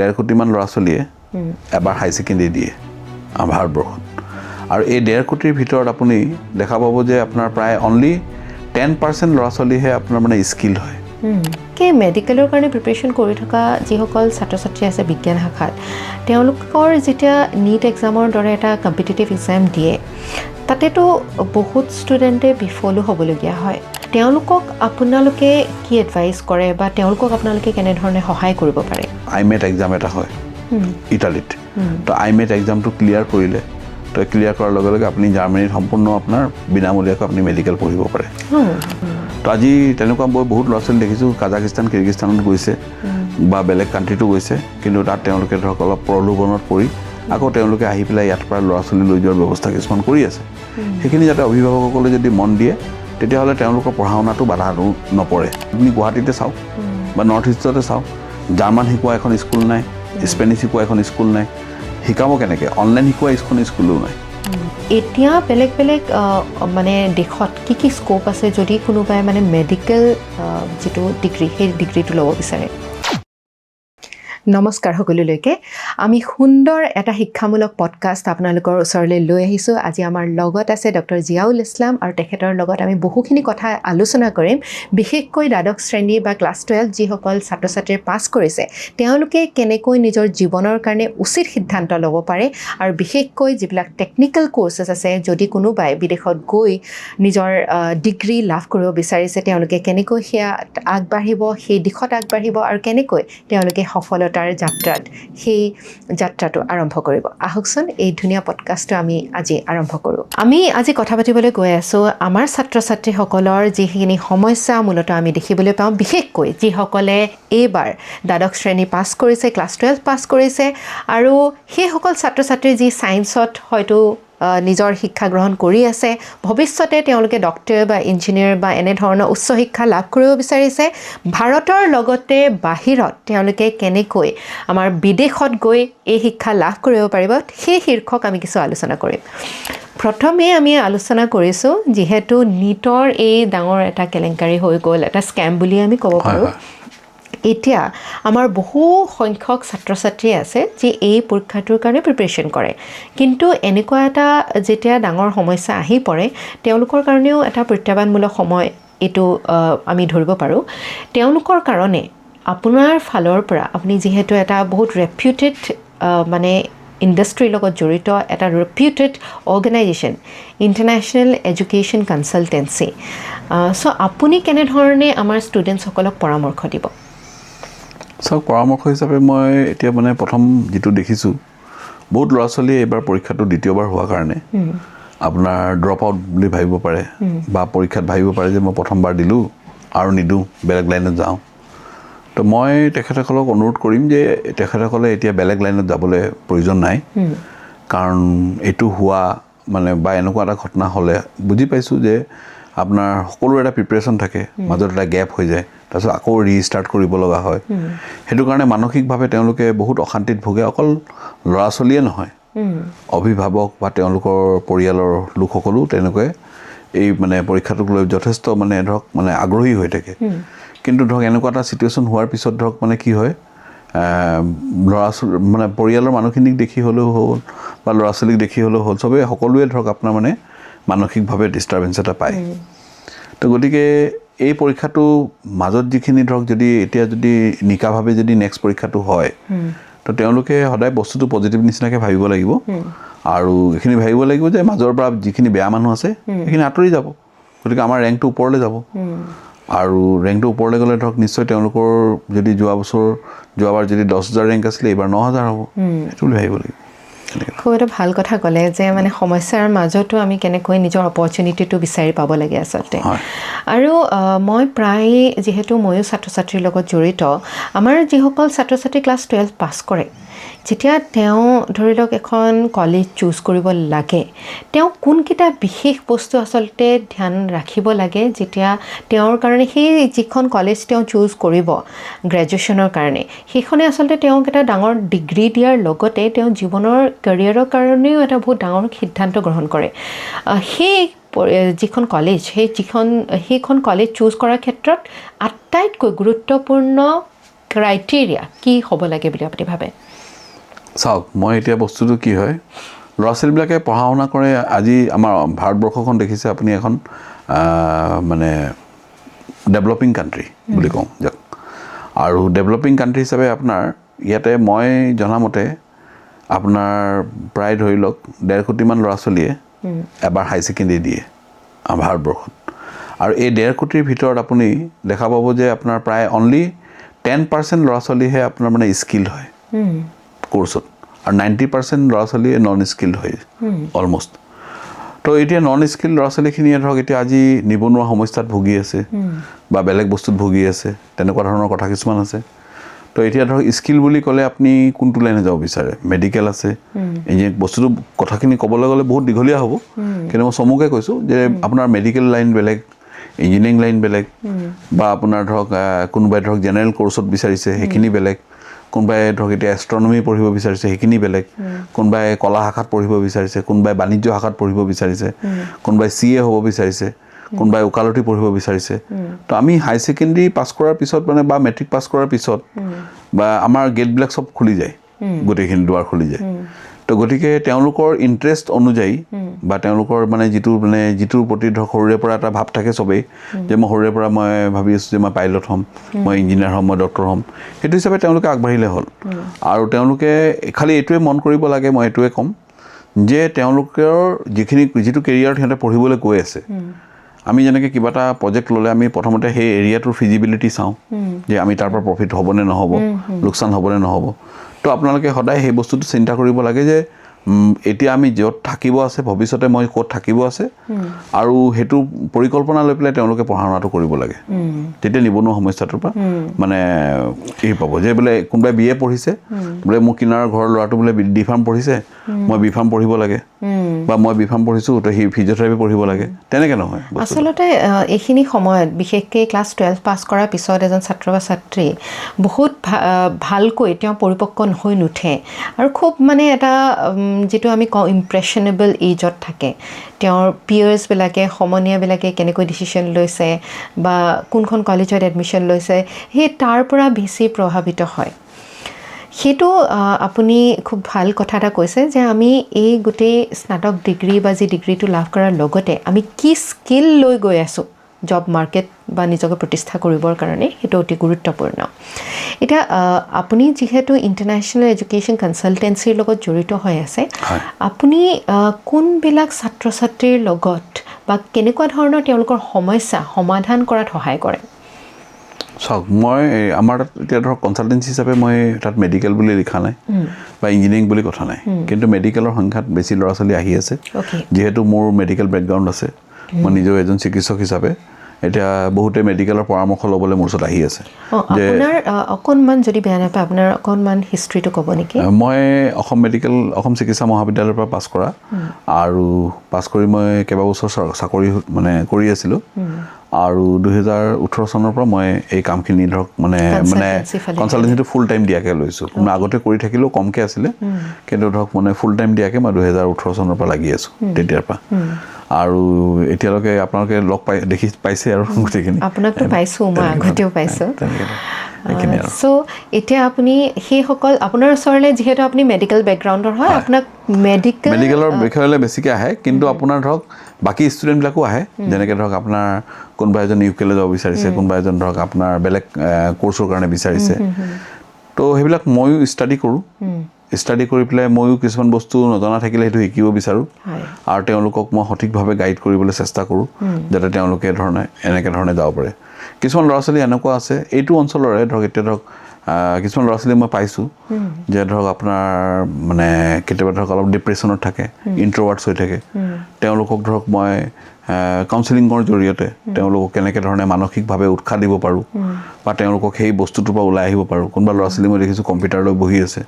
1.5 কোটিমান ল'ৰা ছোৱালীয়ে এবাৰ হাই ছেকেণ্ডেৰী দিয়ে ভাৰতবৰ্ষত আৰু এই 1.5 কোটিৰ ভিতৰত আপুনি দেখা পাব যে আপোনাৰ প্ৰায় অনলি 10% ল'ৰা ছোৱালীহে আপোনাৰ মানে স্কিল হয় কি মেডিকেলৰ কাৰণে প্ৰিপেৰেশ্যন কৰি থকা যিসকল ছাত্ৰ ছাত্ৰী আছে বিজ্ঞান শাখাত তেওঁলোকৰ যেতিয়া নীট এক্সামৰ দৰে এটা কম্পিটিটিভ এক্সাম দিয়ে তাতেতো বহুত ষ্টুডেণ্টে বিফলো হ'বলগীয়া হয় তেওঁলোকক আপোনালোকে কি এডভাইচ কৰে বা তেওঁলোকক আপোনালোকে কেনেধৰণে সহায় কৰিব পাৰে আইমেট এক্সাম এটা হয় ইটালীত তো আইমেট এক্সামটো ক্লিয়াৰ কৰিলে তো ক্লিয়াৰ কৰাৰ লগে লগে আপুনি জাৰ্মানীত সম্পূৰ্ণ আপোনাৰ বিনামূলীয়াকৈ আপুনি মেডিকেল পঢ়িব পাৰে তো আজি তেনেকুৱা মই বহুত ল'ৰা ছোৱালী দেখিছোঁ কাজাকিস্তান কিৰ্গিস্তানত গৈছে বা বেলেগ কাণ্ট্ৰিতো গৈছে কিন্তু তাত তেওঁলোকে ধৰক অলপ প্ৰলোভনত পৰি আকৌ তেওঁলোকে আহি পেলাই ইয়াৰ পৰা ল'ৰা ছোৱালী লৈ যোৱাৰ ব্যৱস্থা কিছুমান কৰি আছে সেইখিনি যাতে অভিভাৱকসকলে যদি মন দিয়ে তেতিয়াহ'লে তেওঁলোকৰ পঢ়া শুনাটো বাধা নপৰে আপুনি গুৱাহাটীতে চাওক বা নৰ্থ ইষ্টতে চাওক জাৰ্মান শিকোৱা এখন স্কুল নাই স্পেনিছ শিকোৱা এখন স্কুল নাই শিকাব কেনেকৈ অনলাইন শিকোৱা এখন স্কুলো নাই এতিয়া বেলেগ বেলেগ মানে দেশত কি স্কোপ আছে যদি কোনোবাই মানে মেডিকেল যিটো ডিগ্ৰী সেই ডিগ্ৰীটো ল'ব বিচাৰে নমস্কাৰ সকলোলৈকে আমি সুন্দৰ এটা শিক্ষামূলক পডকাষ্ট আপোনালোকৰ ওচৰলৈ লৈ আহিছোঁ আজি আমাৰ লগত আছে ডক্টৰ জিয়াউল ইছলাম আৰু তেখেতৰ লগত আমি বহুখিনি কথা আলোচনা কৰিম বিশেষকৈ দ্বাদশ শ্ৰেণী বা ক্লাছ 12 যিসকল ছাত্ৰ ছাত্ৰীয়ে পাছ কৰিছে তেওঁলোকে কেনেকৈ নিজৰ জীৱনৰ কাৰণে উচিত সিদ্ধান্ত ল'ব পাৰে আৰু বিশেষকৈ যিবিলাক টেকনিকেল কোৰ্চেছ আছে যদি কোনোবাই বিদেশত গৈ নিজৰ ডিগ্ৰী লাভ কৰিব বিচাৰিছে তেওঁলোকে কেনেকৈ সেয়া আগবাঢ়িব সেই দিশত আগবাঢ়িব আৰু কেনেকৈ তেওঁলোকে সফলতাৰ যাত্ৰাত সেই যাত্ৰাটো আৰম্ভ কৰিব আহকচোন এই ধুনীয়া পডকাষ্টটো আমি আজি আৰম্ভ কৰোঁ আমি আজি কথা পাতিবলৈ গৈ আছোঁ আমাৰ ছাত্ৰ ছাত্ৰীসকলৰ যিখিনি সমস্যা মূলতঃ আমি দেখিবলৈ পাওঁ বিশেষকৈ যিসকলে এইবাৰ দ্বাদশ শ্ৰেণী পাছ কৰিছে ক্লাছ 12 পাছ কৰিছে আৰু সেইসকল ছাত্ৰ ছাত্ৰী যি ছায়েন্সত হয়তো নিজৰ শিক্ষা গ্ৰহণ কৰি আছে ভৱিষ্যতে তেওঁলোকে ডক্টৰ বা ইঞ্জিনিয়াৰ বা এনেধৰণৰ উচ্চ শিক্ষা লাভ কৰিব বিচাৰিছে ভাৰতৰ লগতে বাহিৰত তেওঁলোকে কেনেকৈ আমাৰ বিদেশত গৈ এই শিক্ষা লাভ কৰিব পাৰিব সেই শীৰ্ষক আমি কিছু আলোচনা কৰিম প্ৰথমে আমি আলোচনা কৰিছোঁ যিহেতু নীটৰ এই ডাঙৰ এটা কেলেংকাৰী হৈ গ'ল এটা স্কেম বুলি আমি ক'ব পাৰোঁ এতিয়া আমাৰ বহু সংখ্যক ছাত্ৰ ছাত্ৰী আছে যি এই পৰীক্ষাটোৰ কাৰণে প্ৰিপেৰেশ্যন কৰে কিন্তু এনেকুৱা এটা যেতিয়া ডাঙৰ সমস্যা আহি পৰে তেওঁলোকৰ কাৰণেও এটা প্ৰত্যাহ্বানমূলক সময় এইটো আমি ধৰিব পাৰোঁ তেওঁলোকৰ কাৰণে আপোনাৰ ফালৰ পৰা আপুনি যিহেতু এটা বহুত ৰেপিউটেড মানে ইণ্ডাষ্ট্ৰীৰ লগত জড়িত এটা ৰেপিউটেড অৰ্গেনাইজেশ্যন ইণ্টাৰনেশ্যনেল এডুকেশ্যন কনচালটেঞ্চি চ' আপুনি কেনেধৰণে আমাৰ ষ্টুডেণ্টছসকলক পৰামৰ্শ দিব চাওক পৰামৰ্শ হিচাপে মই এতিয়া মানে প্ৰথম যিটো দেখিছোঁ বহুত ল'ৰা ছোৱালীয়ে এইবাৰ পৰীক্ষাটো দ্বিতীয়বাৰ হোৱাৰ কাৰণে আপোনাৰ ড্ৰপ আউট বুলি ভাবিব পাৰে বা পৰীক্ষাত ভাবিব পাৰে যে মই প্ৰথমবাৰ দিলোঁ আৰু নিদিওঁ বেলেগ লাইনত যাওঁ তো মই তেখেতসকলক অনুৰোধ কৰিম যে তেখেতসকলে এতিয়া বেলেগ লাইনত যাবলৈ প্ৰয়োজন নাই কাৰণ এইটো হোৱা মানে বা এনেকুৱা এটা ঘটনা হ'লে বুজি পাইছোঁ যে আপোনাৰ সকলো এটা প্ৰিপেৰেশ্যন থাকে মাজত এটা গেপ হৈ যায় তাৰপিছত আকৌ ৰিষ্টাৰ্ট কৰিব লগা হয় সেইটো কাৰণে মানসিকভাৱে তেওঁলোকে বহুত অশান্তিত ভোগে অকল ল'ৰা ছোৱালীয়ে নহয় অভিভাৱক বা তেওঁলোকৰ পৰিয়ালৰ লোকসকলো তেনেকৈ এই মানে পৰীক্ষাটোক লৈ যথেষ্ট মানে ধৰক মানে আগ্ৰহী হৈ থাকে কিন্তু ধৰক এনেকুৱা এটা চিটুৱেশ্যন হোৱাৰ পিছত ধৰক মানে কি হয় ল'ৰা ছোৱালী মানে পৰিয়ালৰ মানুহখিনিক দেখি হ'লেও হ'ল বা ল'ৰা ছোৱালীক দেখি হ'লেও হ'ল চবেই সকলোৱে ধৰক আপোনাৰ মানে মানসিকভাৱে ডিষ্টাৰ্বেঞ্চ এটা পায় তো গতিকে এই পৰীক্ষাটো মাজত যিখিনি ধৰক যদি এতিয়া যদি নিকাভাৱে যদি নেক্সট পৰীক্ষাটো হয় তো তেওঁলোকে সদায় বস্তুটো পজিটিভ নিচিনাকৈ ভাবিব লাগিব আৰু এইখিনি ভাবিব লাগিব যে মাজৰ পৰা যিখিনি বেয়া মানুহ আছে সেইখিনি আঁতৰি যাব গতিকে আমাৰ ৰেংকটো ওপৰলৈ যাব আৰু ৰেংকটো ওপৰলৈ গ'লে ধৰক নিশ্চয় তেওঁলোকৰ যদি যোৱাবাৰ যদি 10,000 ৰেংক আছিলে এইবাৰ 9,000 হ'ব সেইটো বুলি ভাবিব লাগিব খুব এটা ভাল কথা ক'লে যে মানে সমস্যাৰ মাজতো আমি কেনেকৈ নিজৰ অপৰচুনিটিটো বিচাৰি পাব লাগে আচলতে আৰু মই প্ৰায় যিহেতু ময়ো ছাত্ৰ ছাত্ৰীৰ লগত জড়িত আমাৰ যিসকল ছাত্ৰ ছাত্ৰী ক্লাছ 12 পাছ কৰে যেতিয়া তেওঁ ধৰি লওক এখন কলেজ চুজ কৰিব লাগে তেওঁ কোনকেইটা বিশেষ বস্তু আচলতে ধ্যান ৰাখিব লাগে যেতিয়া তেওঁৰ কাৰণে সেই যিখন কলেজ তেওঁ চুজ কৰিব গ্ৰেজুৱেশ্যনৰ কাৰণে সেইখনে আচলতে তেওঁক এটা ডাঙৰ ডিগ্ৰী দিয়াৰ লগতে তেওঁ জীৱনৰ কেৰিয়াৰৰ কাৰণেও এটা বহুত ডাঙৰ সিদ্ধান্ত গ্ৰহণ কৰে সেই যিখন কলেজ সেইখন কলেজ চুজ কৰাৰ ক্ষেত্ৰত আটাইতকৈ গুৰুত্বপূৰ্ণ ক্ৰাইটেৰিয়া কি হ'ব লাগে বুলি আপুনি ভাবে? চাওক, মই এতিয়া বস্তুটো কি হয়, ল'ৰা ছোৱালীবিলাকে পঢ়া শুনা কৰে। আজি আমাৰ ভাৰতবৰ্ষখন দেখিছে আপুনি, এখন মানে ডেভেলপিং কাণ্ট্ৰি বুলি কওঁ যাক। আৰু ডেভেলপিং কাণ্ট্ৰি হিচাপে আপোনাৰ ইয়াতে মই জনামতে আপোনাৰ প্ৰায় ধৰি লওক 1.5 কোটিমান ল'ৰা ছোৱালীয়ে এবাৰ হাই ছেকেণ্ডেৰী দিয়ে ভাৰতবৰ্ষত। আৰু এই 1.5 কোটিৰ ভিতৰত আপুনি দেখা পাব যে আপোনাৰ প্ৰায় অনলি 10% ল'ৰা ছোৱালীহে আপোনাৰ মানে স্কিল্ড হয় কোৰ্চত, আৰু 90% ল'ৰা ছোৱালী নন স্কিল্ড হয় অলমষ্ট। তো এতিয়া নন স্কিল্ড ল'ৰা ছোৱালীখিনিয়ে ধৰক এতিয়া আজি নিবনুৱা সমস্যাত ভুগি আছে বা বেলেগ বস্তুত ভুগি আছে, তেনেকুৱা ধৰণৰ কথা কিছুমান আছে। তো এতিয়া ধৰক স্কিল বুলি ক'লে আপুনি কোনটো লাইনে যাব বিচাৰে? মেডিকেল আছে, ইঞ্জিনিয়াৰিং। বস্তুটো কথাখিনি ক'বলৈ গ'লে বহুত দীঘলীয়া হ'ব, কিন্তু মই চমুকৈ কৈছোঁ যে আপোনাৰ মেডিকেল লাইন বেলেগ, ইঞ্জিনিয়াৰিং লাইন বেলেগ, বা আপোনাৰ ধৰক কোনোবাই ধৰক জেনেৰেল কোৰ্চত বিচাৰিছে সেইখিনি বেলেগ, কোনোবাই ধৰক এতিয়া এষ্ট্ৰনমি পঢ়িব বিচাৰিছে সেইখিনি বেলেগ, কোনোবাই কলা শাখাত পঢ়িব বিচাৰিছে, কোনোবাই বাণিজ্য শাখাত পঢ়িব বিচাৰিছে, কোনোবাই CA হ'ব বিচাৰিছে, কোনোবাই ওকালতি পঢ়িব বিচাৰিছে। তো আমি হাই ছেকেণ্ডেৰী পাছ কৰাৰ পিছত মানে বা মেট্ৰিক পাছ কৰাৰ পিছত বা আমাৰ গেটবিলাক চব খুলি যায়, গোটেইখিনি দুৱাৰ খুলি যায়। তো গতিকে তেওঁলোকৰ ইণ্টাৰেষ্ট অনুযায়ী বা তেওঁলোকৰ মানে যিটোৰ প্ৰতি ধৰক সৰুৰে পৰা এটা ভাৱ থাকে চবেই, যে মই সৰুৰে পৰা মই ভাবি আছোঁ যে মই পাইলট হ'ম, মই ইঞ্জিনিয়াৰ হ'ম, মই ডক্টৰ হ'ম, সেইটো হিচাপে তেওঁলোকে আগবাঢ়িলে হ'ল। আৰু তেওঁলোকে খালি এইটোৱে মন কৰিব লাগে, মই এইটোৱে ক'ম যে তেওঁলোকৰ যিটো কেৰিয়াৰত সিহঁতে পঢ়িবলৈ গৈ আছে, আমি যেনেকৈ কিবা এটা প্ৰজেক্ট ল'লে আমি প্ৰথমতে সেই এৰিয়াটোৰ ফিজিবিলিটি চাওঁ, যে আমি তাৰ পৰা প্ৰফিট হ'বনে নহ'ব, লোকচান হ'বনে নহ'ব। তো আপোনালোকে সদায় সেই বস্তুটো চিন্তা কৰিব লাগে যে এতিয়া আমি য'ত থাকিব আছে, ভৱিষ্যতে মই ক'ত থাকিব আছে, আৰু সেইটো পৰিকল্পনা লৈ পেলাই তেওঁলোকে পঢ়া শুনাটো কৰিব লাগে। তেতিয়া নিবনুৱা সমস্যাটোৰ পৰা মানে পাব, যে বোলে কোনোবাই BA পঢ়িছে, বোলে মোৰ কিনাৰৰ ঘৰৰ ল'ৰাটো বোলে D ফাৰ্ম পঢ়িছে, মই B ফাৰ্ম পঢ়িব লাগে, বা মই B ফাৰ্ম পঢ়িছোঁ তো সি ফিজিঅ'থেৰাপি পঢ়িব লাগে, তেনেকৈ নহয়। আচলতে এইখিনি সময়ত বিশেষকৈ ক্লাছ 12 পাছ কৰাৰ পিছত এজন ছাত্ৰ বা ছাত্ৰী বহুত ভালকৈ তেওঁ পৰিপক্ক হৈ নুঠে, আৰু খুব মানে এটা যিটো আমি কওঁ ইম্প্ৰেশ্যনেবল এইজত থাকে। তেওঁৰ পিয়াৰ্ছবিলাকে, সমনীয়াবিলাকে কেনেকৈ ডিচিশ্যন লৈছে বা কোনখন কলেজত এডমিশ্যন লৈছে, সেই তাৰ পৰা বেছি প্ৰভাৱিত হয়। সেইটো আপুনি খুব ভাল কথা এটা কৈছে যে আমি এই গোটেই স্নাতক ডিগ্ৰী বা যি ডিগ্ৰীটো লাভ কৰাৰ লগতে আমি কি স্কিল লৈ গৈ আছোঁ জব মাৰ্কেট বা নিজকে প্ৰতিষ্ঠা কৰিবৰ কাৰণে, সেইটো অতি গুৰুত্বপূৰ্ণ। এতিয়া আপুনি যিহেতু ইণ্টাৰনেশ্যনেল এডুকেশ্যন কনচালটেঞ্চিৰ লগত জড়িত হৈ আছে, আপুনি কোনবিলাক ছাত্ৰ ছাত্ৰীৰ লগত বা কেনেকুৱা ধৰণৰ তেওঁলোকৰ সমস্যা সমাধান কৰাত সহায় কৰে? চাওক, মই আমাৰ তাত এতিয়া ধৰক কনচালটেঞ্চি হিচাপে মই তাত মেডিকেল বুলি লিখা নাই বা ইঞ্জিনিয়াৰিং বুলি কথা নাই, কিন্তু মেডিকেলৰ সংখ্যাত বেছি ল'ৰা ছোৱালী আহি আছে। যিহেতু মোৰ মেডিকেল বেকগ্ৰাউণ্ড আছে, মই নিজেও এজন চিকিৎসক হিচাপে এতিয়া বহুতে মেডিকেলৰ পৰামৰ্শ ল'বলৈ মোৰ ওচৰত আহি আছে। যে আপোনাৰ অকণমান যদি বেয়া নাপায় আপোনাৰ অকণমান হিষ্ট্ৰীটো ক'ব নেকি? মই অসম চিকিৎসা মহাবিদ্যালয়ৰ পৰা পাছ কৰা, আৰু পাছ কৰি মই কেইবাবছৰ চাকৰি মানে কৰি আছিলোঁ, আৰু 2018 চনৰ পৰা মই এই কামখিনি ধৰক মানে কনচালটেঞ্চিটো ফুল টাইম দিয়াকৈ লৈছোঁ। মই আগতে কৰি থাকিলেও কমকৈ আছিলে, কিন্তু ধৰক মানে ফুল টাইম দিয়াকৈ মই 2018 চনৰ পৰা লাগি আছোঁ তেতিয়াৰ পৰা। আৰু এতিয়ালৈকে আপোনালোকে দেখি পাইছে আৰু গোটেইখিনি। আপোনাকতো পাইছোঁ, মই আগতেও পাইছোঁ। চ' এতিয়া আপুনি সেইসকল আপোনাৰ ওচৰলৈ, যিহেতু আপুনি মেডিকেল বেকগ্ৰাউণ্ডৰ হয়, আপোনাক মেডিকেলৰ বিষয়লৈ বেছিকৈ আহে, কিন্তু আপোনাৰ ধৰক বাকী ষ্টুডেণ্টবিলাকো আহে। যেনেকৈ ধৰক আপোনাৰ কোনোবা এজন ইউকেলৈ যাব বিচাৰিছে, কোনোবা এজন ধৰক আপোনাৰ বেলেগ কোৰ্চৰ কাৰণে বিচাৰিছে, তো সেইবিলাক ময়ো ষ্টাডি কৰোঁ। ষ্টাডি কৰি পেলাই ময়ো কিছুমান বস্তু নজনা থাকিলে সেইটো শিকিব বিচাৰোঁ, আৰু তেওঁলোকক মই সঠিকভাৱে গাইড কৰিবলৈ চেষ্টা কৰোঁ, যাতে তেওঁলোকে এনেকৈ ধৰণে যাব পাৰে। কিছুমান ল'ৰা ছোৱালী এনেকুৱা আছে এইটো অঞ্চলৰে, ধৰক এতিয়া ধৰক কিছুমান ল'ৰা ছোৱালী মই পাইছোঁ যে ধৰক আপোনাৰ মানে কেতিয়াবা ধৰক অলপ ডিপ্ৰেশ্যনত থাকে, ইণ্ট্ৰভাৰ্টছ হৈ থাকে, তেওঁলোকক ধৰক মই কাউন্সেলিঙৰ জৰিয়তে তেওঁলোকক কেনেকৈ ধৰণে মানসিকভাৱে উৎসাহ দিব পাৰোঁ বা তেওঁলোকক সেই বস্তুটোৰ পৰা ওলাই আহিব পাৰোঁ। কোনোবা ল'ৰা ছোৱালী মই দেখিছোঁ কম্পিউটাৰ লৈ বহি আছে,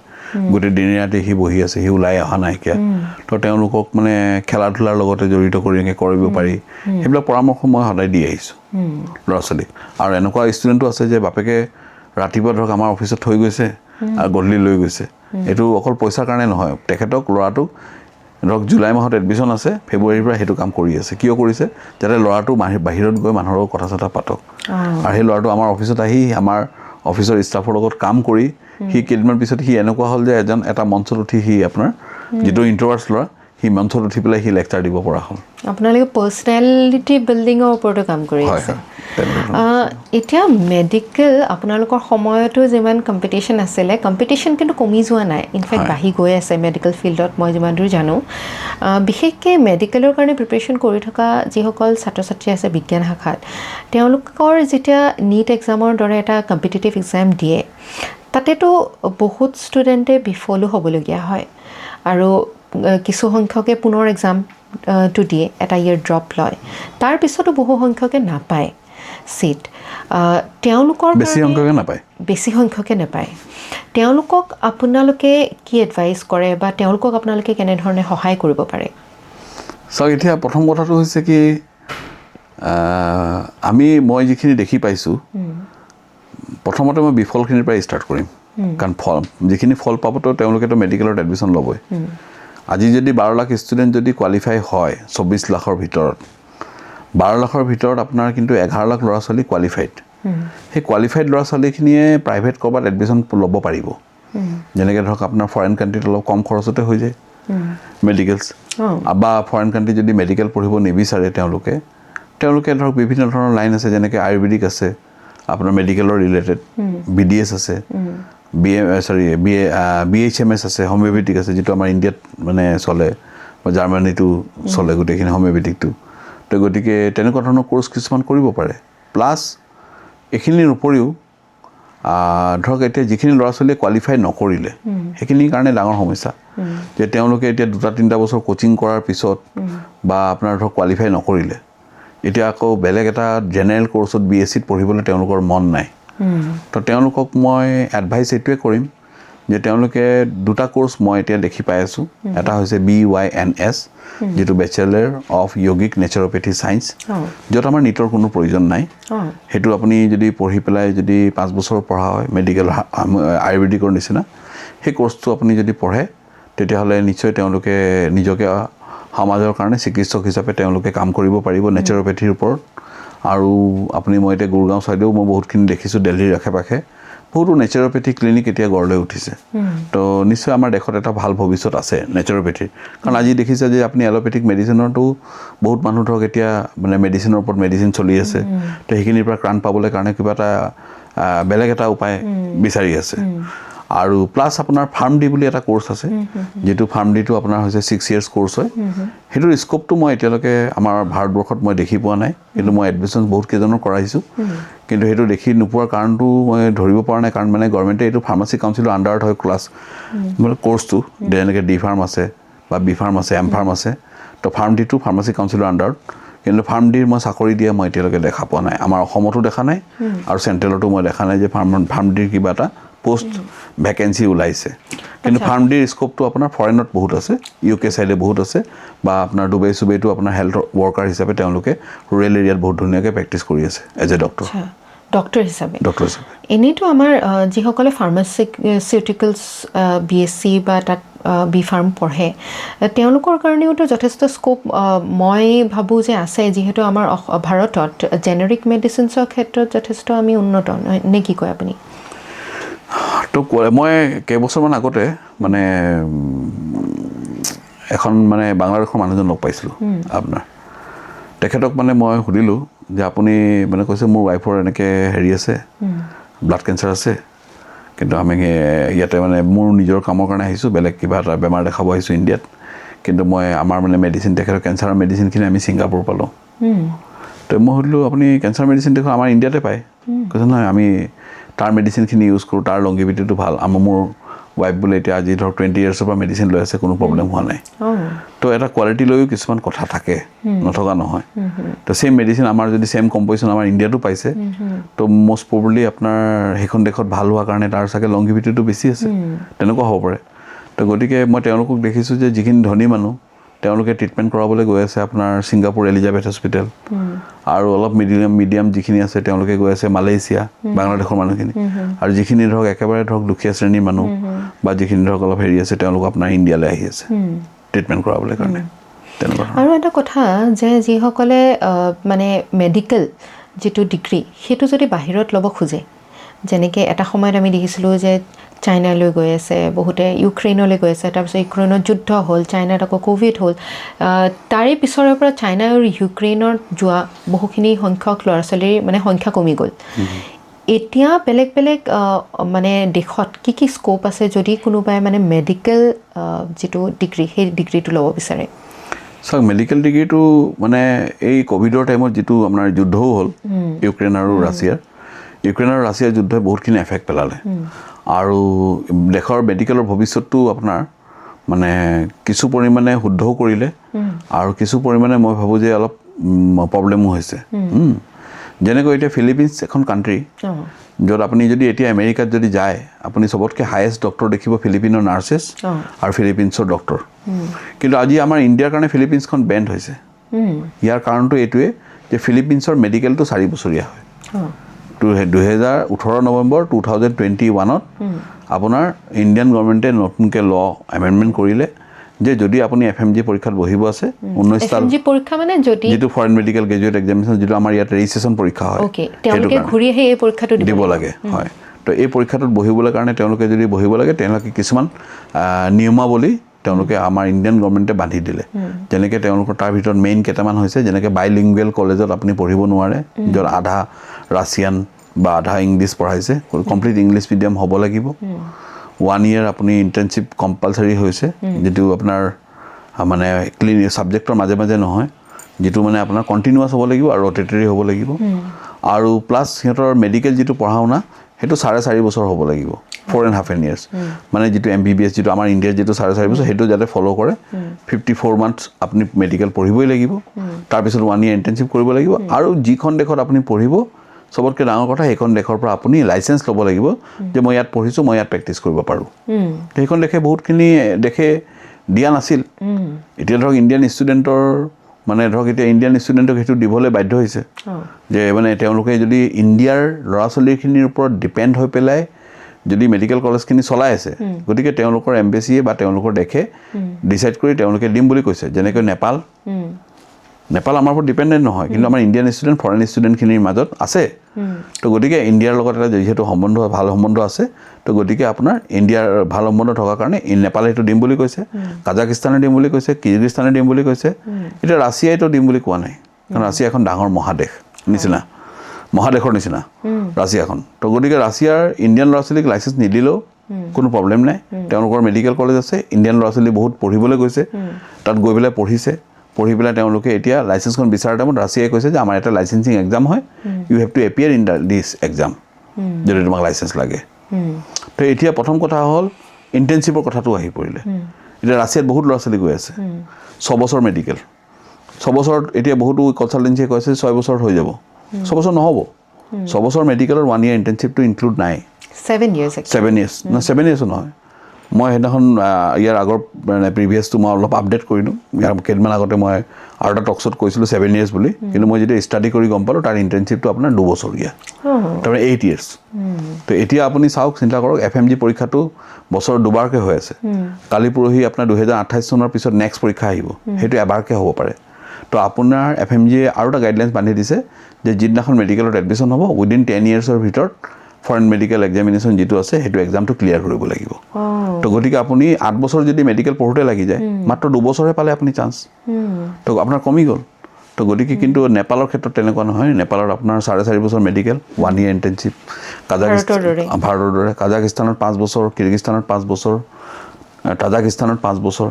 গোটেই দিনে ৰাতি সি বহি আছে, সি ওলাই অহা নাইকিয়া। তো তেওঁলোকক মানে খেলা ধূলাৰ লগতে জড়িত কৰি কৰিব পাৰি, সেইবিলাক পৰামৰ্শ মই সদায় দি আহিছোঁ ল'ৰা ছোৱালীক। আৰু এনেকুৱা ষ্টুডেণ্টো আছে যে বাপেকে ৰাতিপুৱা ধৰক আমাৰ অফিচত থৈ গৈছে আৰু গধূলি লৈ গৈছে। এইটো অকল পইচাৰ কাৰণে নহয়, তেখেতক ল'ৰাটোক ধৰক জুলাই মাহত এডমিশ্যন আছে, ফেব্ৰুৱাৰীৰ পৰা সেইটো কাম কৰি আছে। কিয় কৰিছে? যাতে ল'ৰাটো বাহিৰত গৈ মানুহৰ লগত কথা চথা পাতক, আৰু সেই ল'ৰাটো আমাৰ অফিচত আহি আমাৰ অফিচৰ ষ্টাফৰ লগত কাম কৰি সি কেইদিনমান পিছত সি এনেকুৱা হ'ল যে এটা মঞ্চত উঠি সি আপোনাৰ যিটো ইণ্ট্ৰভাৰ্টছ ল'ৰা সি মঞ্চত উঠি পেলাই সি লেকচাৰ দিব পৰা হ'ল আপোনালোকে পাৰ্চনেলিটি বিল্ডিঙৰ ওপৰতো কাম কৰি হয় আছে হয় এতিয়া মেডিকেল আপোনালোকৰ সময়তো যিমান কম্পিটিশ্যন আছিলে কম্পিটিশ্যন কিন্তু কমি যোৱা নাই ইনফেক্ট বাঢ়ি গৈ আছে মেডিকেল ফিল্ডত মই যিমান দূৰ জানো বিশেষকৈ মেডিকেলৰ কাৰণে প্ৰিপেৰেশ্যন কৰি থকা যিসকল ছাত্ৰ ছাত্ৰী আছে বিজ্ঞান শাখাত তেওঁলোকৰ যেতিয়া নীট এক্সামৰ দৰে এটা কম্পিটিটিভ এক্সাম দিয়ে তাতেতো বহুত ষ্টুডেণ্টে বিফলো হ'বলগীয়া হয় আৰু কিছু সংখ্যকে পুনৰ এক্সামটো দিয়ে এটা ইয়েৰ ড্ৰপ লয় তাৰপিছতো বহু সংখ্যকে নাপায় ছিট তেওঁলোকৰ বেছি সংখ্যকে নাপায় তেওঁলোকক আপোনালোকে কি এডভাইচ কৰে বা তেওঁলোকক আপোনালোকে কেনেধৰণে সহায় কৰিব পাৰে চাওক এতিয়া প্ৰথম কথাটো হৈছে কি মই যিখিনি দেখি পাইছোঁ প্ৰথমতে মই বিফলখিনিৰ পৰা ষ্টাৰ্ট কৰিম কাৰণ যিখিনি ফল পাবতো তেওঁলোকেতো মেডিকেলত এডমিশ্যন ল'বই আজি যদি 12 লাখ ষ্টুডেণ্ট যদি কোৱালিফাই হয় 24 লাখৰ ভিতৰত 12 লাখৰ ভিতৰত আপোনাৰ কিন্তু 11 লাখ ল'ৰা ছোৱালী কোৱালিফাইড সেই কোৱালিফাইড ল'ৰা ছোৱালীখিনিয়ে প্ৰাইভেট ক'ৰবাত এডমিশ্যন ল'ব পাৰিব যেনেকৈ ধৰক আপোনাৰ ফৰেইন কাণ্ট্ৰিত অলপ কম খৰচতে হৈ যায় মেডিকেলছ বা ফৰেইন কাণ্ট্ৰিত যদি মেডিকেল পঢ়িব নিবিচাৰে তেওঁলোকে ধৰক বিভিন্ন ধৰণৰ লাইন আছে যেনেকৈ আয়ুৰ্বেদিক আছে আপোনাৰ মেডিকেলৰ ৰিলেটেড BDS আছে BHMS আছে হোমিঅ'পেথিক আছে যিটো আমাৰ ইণ্ডিয়াত মানে চলে জাৰ্মানীটো চলে গোটেইখিনি হোমিঅ'পেথিকটো তো গতিকে তেনেকুৱা ধৰণৰ কোৰ্চ কিছুমান কৰিব পাৰে প্লাছ এইখিনিৰ উপৰিও ধৰক এতিয়া যিখিনি ল'ৰা ছোৱালীয়ে কোৱালিফাই নকৰিলে সেইখিনিৰ কাৰণে ডাঙৰ সমস্যা যে তেওঁলোকে এতিয়া 2-3 বছৰ কোচিং কৰাৰ পিছত বা আপোনাৰ ধৰক কোৱালিফাই নকৰিলে এতিয়া আকৌ বেলেগ এটা জেনেৰেল কোৰ্চত BSCত পঢ়িবলৈ তেওঁলোকৰ মন নাই তো তেওঁলোকক মই এডভাইচ এইটোৱে কৰিম যে তেওঁলোকে দুটা কোৰ্চ মই এতিয়া দেখি পাই আছোঁ এটা হৈছে BYNS যিটো বেচেলাৰ অফ য়োগিক নেচাৰোপেথি চায়েন্স য'ত আমাৰ নীটৰ কোনো প্ৰয়োজন নাই সেইটো আপুনি যদি পঢ়ি পেলাই যদি 5 বছৰ পঢ়া হয় মেডিকেল আয়ুৰ্বেদিকৰ নিচিনা সেই কোৰ্চটো আপুনি যদি পঢ়ে তেতিয়াহ'লে নিশ্চয় তেওঁলোকে নিজকে সমাজৰ কাৰণে চিকিৎসক হিচাপে তেওঁলোকে কাম কৰিব পাৰিব নেচাৰোপেথিৰ ওপৰত আৰু আপুনি মই এতিয়া গুৰগাঁও ছাইডেও মই বহুতখিনি দেখিছোঁ দিল্লীৰ আশে পাশে বহুতো নেচাৰোপেথি ক্লিনিক এতিয়া গঢ় লৈ উঠিছে তো নিশ্চয় আমাৰ দেশত এটা ভাল ভৱিষ্যত আছে নেচাৰোপেথিৰ কাৰণ আজি দেখিছে যে আপুনি এলোপেথিক মেডিচিনৰতো বহুত মানুহ ধৰক এতিয়া মানে মেডিচিনৰ ওপৰত মেডিচিন চলি আছে তো সেইখিনিৰ পৰা ত্ৰাণ পাবলৈ কাৰণে কিবা এটা বেলেগ এটা উপায় বিচাৰি আছে আৰু প্লাছ আপোনাৰ ফাৰ্ম ডি বুলি এটা কোৰ্চ আছে যেটো ফাৰ্ম ডিটো আপোনাৰ হৈছে 6 ইয়াৰ্ছ কোৰ্চ হয় হেতুৰ স্কোপটো মই এতিয়ালৈকে আমাৰ ভাৰতবৰ্ষত মই দেখি পোৱা নাই কিন্তু মই এডমিশন বহুত কেজনৰ কৰাইছো কিন্তু হেতু দেখি নোপোৱাৰ কাৰণটো মই ধৰিব পৰা নাই কাৰণ মানে গৱৰ্ণমেণ্টে এইটো ফাৰ্মাসী কাউন্সিলৰ আন্ডাৰত হয় ক্লাছ মানে কোৰ্সটো যেনেকৈ ডি ফাৰ্ম আছে বা বি ফাৰ্ম আছে এম ফাৰ্ম আছে তো ফাৰ্ম ডিটো ফাৰ্মাসী কাউন্সিলৰ আন্ডাৰত কিন্তু ফাৰ্ম ডিৰ মই চাকৰি দিয়া মই এতিয়ালৈকে দেখা পোৱা নাই আমাৰ অসমতো দেখা নাই আৰু চেণ্ট্ৰেলতো মই দেখা নাই যে ফাৰ্ম ডিৰ কিবা এটা পোষ্ট ভ্যাকেন্সি ওলাইছে কিন্তু ফাৰ্ম ডিৰ স্কোপটো আপোনাৰ ফৰেনত বহুত আছে ইউকে সাইডে বহুত আছে বা আপোনাৰ দুবাই সুবেটো আপোনাৰ হেলথ ওয়াৰ্কাৰ হিচাপে তেওঁলোকে ৰুৰেল এৰিয়াত বহুত ধুনীয়াকৈ প্ৰেক্টিছ কৰি আছে এজ এ ডক্টৰ হিচাপে এনেইতো আমাৰ যিসকলে ফাৰ্মাচিউটিকেলছ BSc বা তাত বি ফাৰ্ম পঢ়ে তেওঁলোকৰ কাৰণেওতো যথেষ্ট স্কোপ মই ভাবোঁ যে আছে যিহেতু আমাৰ ভাৰতত জেনেৰিক মেডিচিনছৰ ক্ষেত্ৰত যথেষ্ট আমি উন্নত নে কি কয় আপুনি তো মই কেইবছৰমান আগতে মানে এখন মানে বাংলাদেশৰ মানুহজন লগ পাইছিলোঁ আপোনাৰ তেখেতক মানে মই সুধিলোঁ যে আপুনি মানে কৈছে মোৰ ৱাইফৰ এনেকৈ হেৰি আছে ব্লাড কেঞ্চাৰ আছে কিন্তু আমি ইয়াতে মানে মোৰ নিজৰ কামৰ কাৰণে আহিছোঁ বেলেগ কিবা এটা বেমাৰ দেখাব আহিছোঁ ইণ্ডিয়াত কিন্তু মই আমাৰ মানে মেডিচিন তেখেতৰ কেঞ্চাৰৰ মেডিচিনখিনি আমি ছিংগাপুৰ পালোঁ তো মই সুধিলোঁ আপুনি কেঞ্চাৰ মেডিচিন দেখোন আমাৰ ইণ্ডিয়াতে পায় কৈছে নহয় আমি তাৰ মেডিচিনখিনি ইউজ কৰোঁ তাৰ লংগিভিটিটো ভাল মোৰ ৱাইফ বোলে এতিয়া আজি ধৰক 20 ইয়াৰ্ছৰ পৰা মেডিচিন লৈ আছে কোনো প্ৰব্লেম হোৱা নাই তো এটা কোৱালিটি লৈও কিছুমান কথা থাকে নথকা নহয় তো সেম মেডিচিন আমাৰ যদি সেম কম্পজিশন আমাৰ ইণ্ডিয়াতো পাইছে তো মোষ্ট প্ৰবলি আপোনাৰ সেইখন দেশত ভাল হোৱাৰ কাৰণে তাৰ চাগে লংগিভিটিটো বেছি আছে তেনেকুৱা হ'ব পাৰে তো গতিকে মই তেওঁলোকক দেখিছোঁ যে যিখিনি ধনী মানুহ তেওঁলোকে ট্ৰিটমেণ্ট কৰাবলৈ গৈ আছে আপোনাৰ ছিংগাপুৰ এলিজাবেথ হস্পিটেল আৰু অলপ মিডিয়াম যিখিনি আছে তেওঁলোকে গৈ আছে মালয়েছিয়া বাংলাদেশৰ মানুহখিনি আৰু যিখিনি ধৰক একেবাৰে ধৰক দুখীয়া শ্ৰেণীৰ মানুহ বা যিখিনি ধৰক অলপ হেৰি আছে তেওঁলোক আপোনাৰ ইণ্ডিয়ালৈ আহি আছে ট্ৰিটমেণ্ট কৰাবলৈ কাৰণে তেনেকুৱা আৰু এটা কথা যে যিসকলে মানে মেডিকেল যিটো ডিগ্ৰী সেইটো যদি বাহিৰত ল'ব খোজে যেনেকৈ এটা সময়ত আমি দেখিছিলোঁ যে চাইনালৈ গৈ আছে, বহুতে ইউক্ৰেইনলৈ গৈ আছে, তাৰপিছত ইউক্ৰেইনত যুদ্ধ হ'ল, চাইনাত আকৌ ক'ভিড হ'ল। তাৰে পিছৰে পৰা চাইনা আৰু ইউক্ৰেইনত যোৱা বহুখিনি সংখ্যক ল'ৰা ছোৱালীৰ মানে সংখ্যা কমি গ'ল। এতিয়া বেলেগ বেলেগ মানে দেশত কি স্ক'প আছে যদি কোনোবাই মানে মেডিকেল যিটো ডিগ্ৰী সেই ডিগ্ৰীটো ল'ব বিচাৰে? চাওক, মেডিকেল ডিগ্ৰীটো মানে এই ক'ভিডৰ টাইমত যিটো আপোনাৰ যুদ্ধও হ'ল ইউক্ৰেইন আৰু ৰাছিয়াৰ, ইউক্ৰেইন আৰু ৰাছিয়াৰ যুদ্ধই বহুতখিনি এফেক্ট পেলালে আৰু দেশৰ মেডিকেলৰ ভৱিষ্যতটো আপোনাৰ মানে কিছু পৰিমাণে শুদ্ধও কৰিলে আৰু কিছু পৰিমাণে মই ভাবোঁ যে অলপ প্ৰব্লেমো হৈছে। যেনেকৈ এতিয়া ফিলিপিনছ এখন কাণ্ট্ৰি, য'ত আপুনি যদি এতিয়া আমেৰিকাত যদি যায়, আপুনি চবতকৈ হায়েষ্ট ডক্টৰ দেখিব ফিলিপিনৰ নাৰ্ছেছ আৰু ফিলিপিনছৰ ডক্টৰ। কিন্তু আজি আমাৰ ইণ্ডিয়াৰ কাৰণে ফিলিপিনছখন বেণ্ড হৈছে। ইয়াৰ কাৰণটো এইটোৱে যে ফিলিপিনছৰ মেডিকেলটো 4 বছৰীয়া হয়। 2018 নৱেম্বৰ 2021 আপোনাৰ ইণ্ডিয়ান গভৰ্ণমেণ্টে নতুনকৈ ল এমেণ্ডমেণ্ট কৰিলে যে যদি আপুনি FMG পৰীক্ষাত বহিব আছে 19 সাল, পৰীক্ষা মানে যদি যিটো ফৰেন মেডিকেল গ্ৰেজুৱেট এক্সামিনেশ্যন, যিটো আমাৰ ইয়াত ৰেজিষ্ট্ৰেশ্যন পৰীক্ষা হয়, তেওঁলোকে ঘূৰি আহি এই পৰীক্ষাটো দিব লাগে। হয়, তো এই পৰীক্ষাটোত বহিবলৈ কাৰণে তেওঁলোকে যদি বহিব লাগে, তেওঁলোকে কিছুমান নিয়মাৱলী তেওঁলোকে আমাৰ ইণ্ডিয়ান গভৰ্ণমেণ্টে বান্ধি দিলে। যেনেকৈ তেওঁলোকৰ তাৰ ভিতৰত মেইন কেইটামান হৈছে, যেনেকৈ বাইলিংগুৱেল কলেজত আপুনি পঢ়িব নোৱাৰে, য'ত আধা ৰাছিয়ান বা আধা ইংলিছ পঢ়াইছে, কমপ্লিট ইংলিছ মিডিয়াম হ'ব লাগিব। 1 year আপুনি ইণ্টাৰ্ণশ্বিপ কম্পালচাৰী হৈছে, যিটো আপোনাৰ মানে ছাবজেক্টৰ মাজে মাজে নহয়, যিটো মানে আপোনাৰ কণ্টিনিউৱাছ হ'ব লাগিব আৰু ৰটেটৰী হ'ব লাগিব। আৰু প্লাছ সিহঁতৰ মেডিকেল যিটো পঢ়া শুনা সেইটো 4.5 বছৰ হ'ব লাগিব, 4.5 years। মানে যিটো MBBS, যিটো আমাৰ ইণ্ডিয়াৰ যিটো 4.5 বছৰ, সেইটো যাতে ফ'ল' কৰে। 54 months আপুনি মেডিকেল পঢ়িবই লাগিব, তাৰপিছত 1 year ইণ্টাৰ্ণশ্বিপ কৰিব লাগিব। আৰু যিখন দেশত আপুনি পঢ়িব, চবতকৈ ডাঙৰ কথা, সেইখন দেশৰ পৰা আপুনি লাইচেঞ্চ ল'ব লাগিব যে মই ইয়াত পঢ়িছোঁ, মই ইয়াত প্ৰেক্টিছ কৰিব পাৰোঁ। সেইখন দেশে বহুতখিনি দেশে দিয়া নাছিল। এতিয়া ধৰক ইণ্ডিয়ান ষ্টুডেণ্টৰ মানে ধৰক এতিয়া ইণ্ডিয়ান ষ্টুডেণ্টক সেইটো দিবলৈ বাধ্য হৈছে যে মানে তেওঁলোকে যদি ইণ্ডিয়াৰ ল'ৰা ছোৱালীখিনিৰ ওপৰত ডিপেণ্ড হৈ পেলাই যদি মেডিকেল কলেজখিনি চলাই আছে, গতিকে তেওঁলোকৰ এম্বেচিয়ে বা তেওঁলোকৰ দেশে ডিচাইড কৰি তেওঁলোকে দিম বুলি কৈছে। যেনেকৈ নেপাল আমাৰ ওপৰত ডিপেণ্ডেণ্ট নহয়, কিন্তু আমাৰ ইণ্ডিয়ান ষ্টুডেণ্ট ফৰেন ষ্টুডেণ্টখিনিৰ মাজত আছে। তো গতিকে ইণ্ডিয়াৰ লগত এটা যিহেতু ভাল সম্বন্ধ আছে, তো গতিকে আপোনাৰ ইণ্ডিয়াৰ ভাল সম্বন্ধ থকাৰ কাৰণে নেপালে সেইটো দিম বুলি কৈছে, কাজাকিস্তানে দিম বুলি কৈছে, কিৰ্গিস্তানে দিম বুলি কৈছে। এতিয়া ৰাছিয়াইতো দিম বুলি কোৱা নাই, কাৰণ ৰাছিয়া এখন ডাঙৰ মহাদেশৰ নিচিনা ৰাছিয়াখন। তো গতিকে ৰাছিয়াৰ ইণ্ডিয়ান ল'ৰা ছোৱালীক লাইচেঞ্চ নিদিলেও কোনো প্ৰব্লেম নাই, তেওঁলোকৰ মেডিকেল কলেজ আছে। ইণ্ডিয়ান ল'ৰা ছোৱালী বহুত পঢ়িবলৈ গৈছে, তাত গৈ পেলাই পঢ়ি পেলাই তেওঁলোকে এতিয়া লাইচেঞ্চখন বিচাৰাৰ টাইমত ৰাছিয়াই কৈছে যে আমাৰ এটা লাইচেঞ্চিং এক্সাম হয়, you have to appear in this exam যদি তোমাক লাইচেঞ্চ লাগে। তো এতিয়া প্ৰথম কথা হ'ল ইণ্টাৰ্ণশ্বিপৰ কথাটো আহি পৰিলে। এতিয়া ৰাছিয়াত বহুত ল'ৰা ছোৱালী গৈ আছে, 6 বছৰ মেডিকেল, 6 বছৰত এতিয়া বহুতো কনচালটেঞ্চিয়ে কৈছে 6 বছৰত হৈ যাব। 6 বছৰ নহ'ব, 6 বছৰ মেডিকেলৰ 1 year ইণ্টাৰ্ণশ্বিপটো ইনক্লুড নাই। 7 years 7 years নহয়। মই সেইদিনাখন ইয়াৰ আগৰ মানে প্ৰিভিয়াছটো মই অলপ আপডেট কৰিলোঁ। ইয়াৰ কেইদিনমান আগতে মই আৰু এটা টকছত কৈছিলোঁ 7 years বুলি, কিন্তু মই যেতিয়া ষ্টাডি কৰি গম পালোঁ তাৰ ইণ্টাৰ্ণশ্বিপটো আপোনাৰ 2 বছৰীয়া, তাৰমানে 8 years। তো এতিয়া আপুনি চাওক, চিন্তা কৰক, FMG পৰীক্ষাটো বছৰত 2বাৰকৈ হৈ আছে। কালি পৰহি আপোনাৰ 2028 চনৰ পিছত নেক্সট পৰীক্ষা আহিব, সেইটো এবাৰকৈ হ'ব পাৰে। তো আপোনাৰ FMGয়ে আৰু এটা গাইডলাইন্স বান্ধি দিছে যে যিদিনাখন মেডিকেলত এডমিশ্যন হ'ব, উইদিন 10 yearsৰ ভিতৰত ফৰেন মেডিকেল এক্সামিনেশ্যন যিটো আছে সেইটো এক্সামটো ক্লিয়াৰ কৰিব লাগিব। তো গতিকে আপুনি 8 বছৰ যদি মেডিকেল পঢ়োঁতে লাগি যায়, মাত্ৰ 2 বছৰহে পালে আপুনি চান্স, তো আপোনাৰ কমি গ'ল। তো গতিকে কিন্তু নেপালৰ ক্ষেত্ৰত তেনেকুৱা নহয়। নেপালত আপোনাৰ 4.5 বছৰ মেডিকেল, 1 year ইণ্টাৰ্ণশ্বিপ। ভাৰতৰ দৰে কাজাকিস্তানত 5 বছৰ, কিৰ্গিস্তানত 5 বছৰ, তাজাকিস্তানত 5 বছৰ,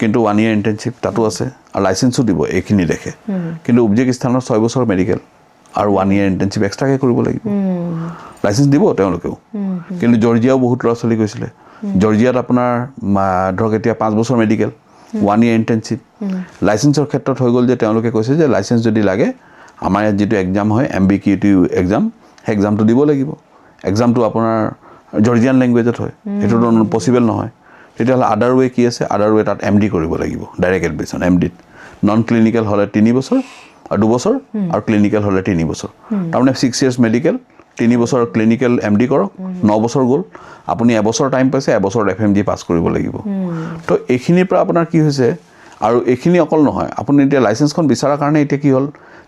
কিন্তু 1 year ইণ্টাৰ্ণশ্বিপ তাতো আছে আৰু লাইচেঞ্চো দিব এইখিনি দেখে। কিন্তু উজবেকিস্তানত 6 বছৰ মেডিকেল আৰু 1 year ইণ্টাৰ্ণশ্বিপ এক্সট্ৰাকৈ কৰিব লাগিব। লাইচেঞ্চ দিব তেওঁলোকেও। কিন্তু জৰ্জিয়াও বহুত ল'ৰা ছোৱালী গৈছিলে। জৰ্জিয়াত আপোনাৰ ধৰক এতিয়া 5 বছৰ মেডিকেল, 1 year ইণ্টাৰ্ণশ্বিপ। লাইচেঞ্চৰ ক্ষেত্ৰত হৈ গ'ল যে তেওঁলোকে কৈছে যে লাইচেঞ্চ যদি লাগে, আমাৰ ইয়াত যিটো এক্সাম হয় MBQT এক্সাম, সেই এক্সামটো দিব লাগিব। এক্সামটো আপোনাৰ জৰ্জিয়ান লেংগুৱেজত হয়, সেইটোতো পচিবল নহয়। তেতিয়াহ'লে আদাৰ ৱে কি আছে? আদাৰ ৱে তাত MD কৰিব লাগিব, ডাইৰেক্ট এডমিশ্যন MDত। নন ক্লিনিকেল হ'লে 3 বছৰ আৰু 2 বছৰ, আৰু ক্লিনিকেল হ'লে 3 বছৰ। তাৰমানে 6 years মেডিকেল, 3 বছৰ ক্লিনিকেল MD কৰক, 9 বছৰ গ'ল। আপুনি এবছৰ টাইম পাইছে, এবছৰত FMG পাছ কৰিব লাগিব। তো এইখিনিৰ পৰা আপোনাৰ কি হৈছে, আৰু এইখিনি অকল নহয়, আপুনি এতিয়া লাইচেঞ্চখন বিচৰাৰ কাৰণে এতিয়া কি হ'ল,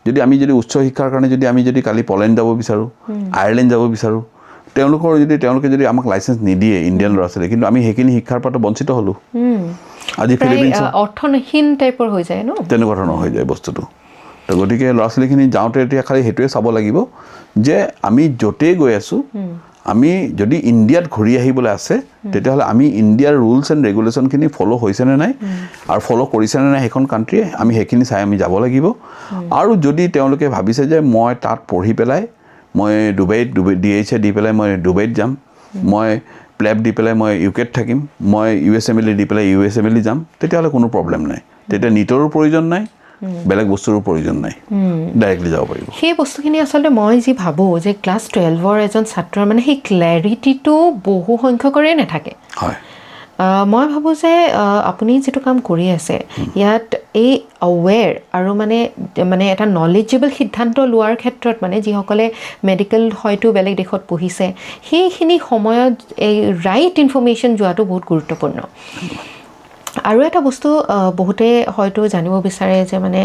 যদি আমি উচ্চ শিক্ষাৰ কাৰণে যদি কালি পলেণ্ড যাব বিচাৰোঁ, আয়াৰলেণ্ড যাব বিচাৰোঁ, তেওঁলোকে যদি আমাক লাইচেঞ্চ নিদিয়ে ইণ্ডিয়ান ল'ৰা ছোৱালী কিন্তু আমি সেইখিনি শিক্ষাৰ পৰা বঞ্চিত হ'লোঁ আজি ফিলিপিনছ অৰ্থহীন টাইপৰ হৈ যায় ন তেনেকুৱা ধৰণৰ হৈ যায় বস্তুটো তো গতিকে ল'ৰা ছোৱালীখিনি যাওঁতে এতিয়া খালি সেইটোৱে চাব লাগিব যে আমি য'তেই গৈ আছোঁ আমি যদি ইণ্ডিয়াত ঘূৰি আহিবলৈ আছে তেতিয়াহ'লে আমি ইণ্ডিয়াৰ ৰুলছ এণ্ড ৰেগুলেশ্যনখিনি ফ'ল' হৈছেনে নাই আৰু ফ'ল' কৰিছেনে নাই সেইখন কাণ্ট্ৰিয়ে আমি সেইখিনি চাই আমি যাব লাগিব আৰু যদি তেওঁলোকে ভাবিছে যে মই তাত পঢ়ি পেলাই মই ডুবাইত DHA দি পেলাই মই ডুবাইত যাম মই প্লেব দি পেলাই মই ইউকেত থাকিম মই USMLE দি পেলাই USMLE যাম তেতিয়াহ'লে কোনো প্ৰব্লেম নাই তেতিয়া নিটৰো প্ৰয়োজন নাই বেলেগ বস্তুৰো প্ৰয়োজন নাই ডাইৰেক্টলি যাব পাৰিব সেই বস্তুখিনি আচলতে মই যি ভাবোঁ যে ক্লাছ 12ৰ এজন ছাত্ৰৰ মানে সেই ক্লেৰিটিটো বহু সংখ্যকৰে নাথাকে হয় মই ভাবোঁ যে আপুনি যিটো কাম কৰি আছে ইয়াত এই আৱেৰ আৰু মানে এটা নলেজেবল সিদ্ধান্ত লোৱাৰ ক্ষেত্ৰত মানে যিসকলে মেডিকেল হয়তো বেলেগ দেশত পঢ়িছে সেইখিনি সময়ত এই ৰাইট ইনফৰ্মেশ্যন যোৱাটো বহুত গুৰুত্বপূৰ্ণ আৰু এটা বস্তু বহুতে হয়তো জানিব বিচাৰে যে মানে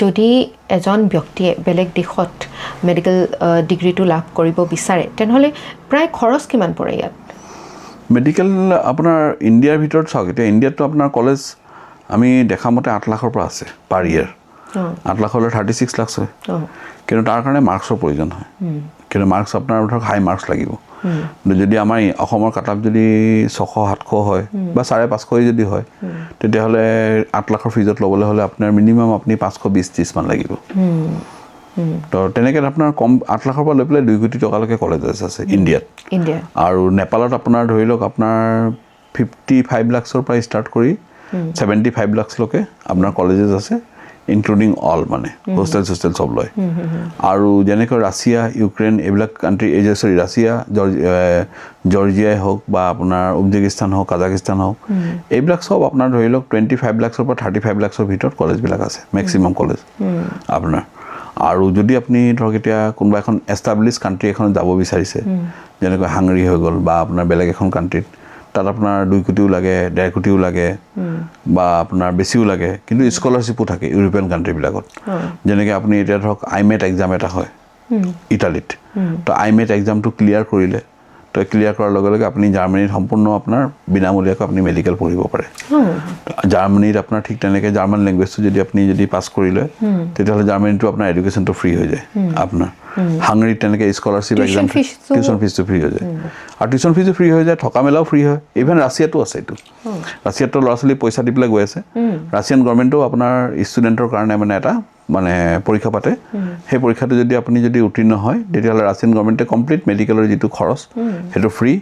যদি এজন ব্যক্তিয়ে বেলেগ দেশত মেডিকেল ডিগ্ৰীটো লাভ কৰিব বিচাৰে তেনেহ'লে প্ৰায় খৰচ কিমান পৰে ইয়াত মেডিকেল আপোনাৰ ইণ্ডিয়াৰ ভিতৰত চাওক এতিয়া ইণ্ডিয়াততো আপোনাৰ কলেজ আমি দেখা মতে 8 লাখৰ পৰা আছে পাৰ ইয়েৰ 8 লাখলৈ 36 লাখ হয় কিন্তু তাৰ কাৰণে মাৰ্কছৰ প্ৰয়োজন হয় কিন্তু মাৰ্কছ আপোনাৰ ধৰক হাই মাৰ্কছ লাগিব যদি আমাৰ অসমৰ কাটাপ যদি 600-700 হয় বা 550 যদি হয় তেতিয়াহ'লে 8 লাখৰ ফিজত ল'বলৈ হ'লে আপোনাৰ মিনিমাম আপুনি 520-30 মান লাগিব তো তেনেকৈ আপোনাৰ কম 8 লাখৰ পৰা লৈ পেলাই 2 কোটি টকালৈকে কলেজেছ আছে ইণ্ডিয়াত আৰু নেপালত আপোনাৰ ধৰি লওক আপোনাৰ 55 লাখৰ পৰা ষ্টাৰ্ট কৰি 75 লাখলৈকে আপোনাৰ কলেজেছ আছে ইনক্লুডিং অল মানে হোষ্টেল চব লয় আৰু যেনেকৈ ৰাছিয়া ইউক্ৰেইন এইবিলাক কাণ্ট্ৰি ৰাছিয়া জৰ্জিয়াই হওক বা আপোনাৰ উজবেকিস্তান হওক কাজাকিস্তান হওক এইবিলাক চব আপোনাৰ ধৰি লওক 25 লাখৰ পৰা 35 লাখৰ ভিতৰত কলেজবিলাক আছে মেক্সিমাম কলেজ আপোনাৰ আৰু যদি আপুনি ধৰক এতিয়া কোনোবা এখন এষ্টাব্লিছ কাণ্ট্ৰি এখনত যাব বিচাৰিছে যেনেকৈ হাংগৰী হৈ গ'ল বা আপোনাৰ বেলেগ এখন কাণ্ট্ৰিত তাত আপোনাৰ 2 কোটিও লাগে 1.5 কোটিও লাগে বা আপোনাৰ বেছিও লাগে কিন্তু স্কলাৰশ্বিপো থাকে ইউৰোপিয়ান কাণ্ট্ৰিবিলাকত যেনেকৈ আপুনি এতিয়া ধৰক IMET এক্সাম এটা হয় ইটালীত তো IMET এক্সামটো ক্লিয়াৰ কৰিলে তো ক্লিয়াৰ কৰাৰ লগে লগে আপুনি জাৰ্মানীত সম্পূৰ্ণ আপোনাৰ বিনামূলীয়াকৈ আপুনি মেডিকেল পঢ়িব পাৰে জাৰ্মানীত আপোনাৰ ঠিক তেনেকৈ জাৰ্মান লেংগুৱেজটো যদি পাছ কৰি লয় তেতিয়াহ'লে জাৰ্মানীটো আপোনাৰ এডুকেশ্যনটো ফ্ৰী হৈ যায় আপোনাৰ হাংগৰীত তেনেকৈ স্কলাৰশ্বিপ এক্সাম টিউশ্যন ফিজটো ফ্ৰী হৈ যায় আৰু টিউশ্যন ফিজো ফ্ৰী হৈ যায় থকা মেলাও ফ্ৰী হয় ইভেন ৰাছিয়াতো আছে এইটো ৰাছিয়াতো ল'ৰা ছোৱালী পইচা দি পেলাই গৈ আছে ৰাছিয়ান গভৰ্ণমেণ্টেও আপোনাৰ ষ্টুডেণ্টৰ কাৰণে মানে এটা মানে পৰীক্ষা পাতে সেই পৰীক্ষাটো আপুনি যদি উত্তীৰ্ণ হয় তেতিয়াহ'লে ৰাছিয়ান গভৰ্ণমেণ্টে কমপ্লিট মেডিকেলৰ যিটো খৰচ সেইটো ফ্ৰী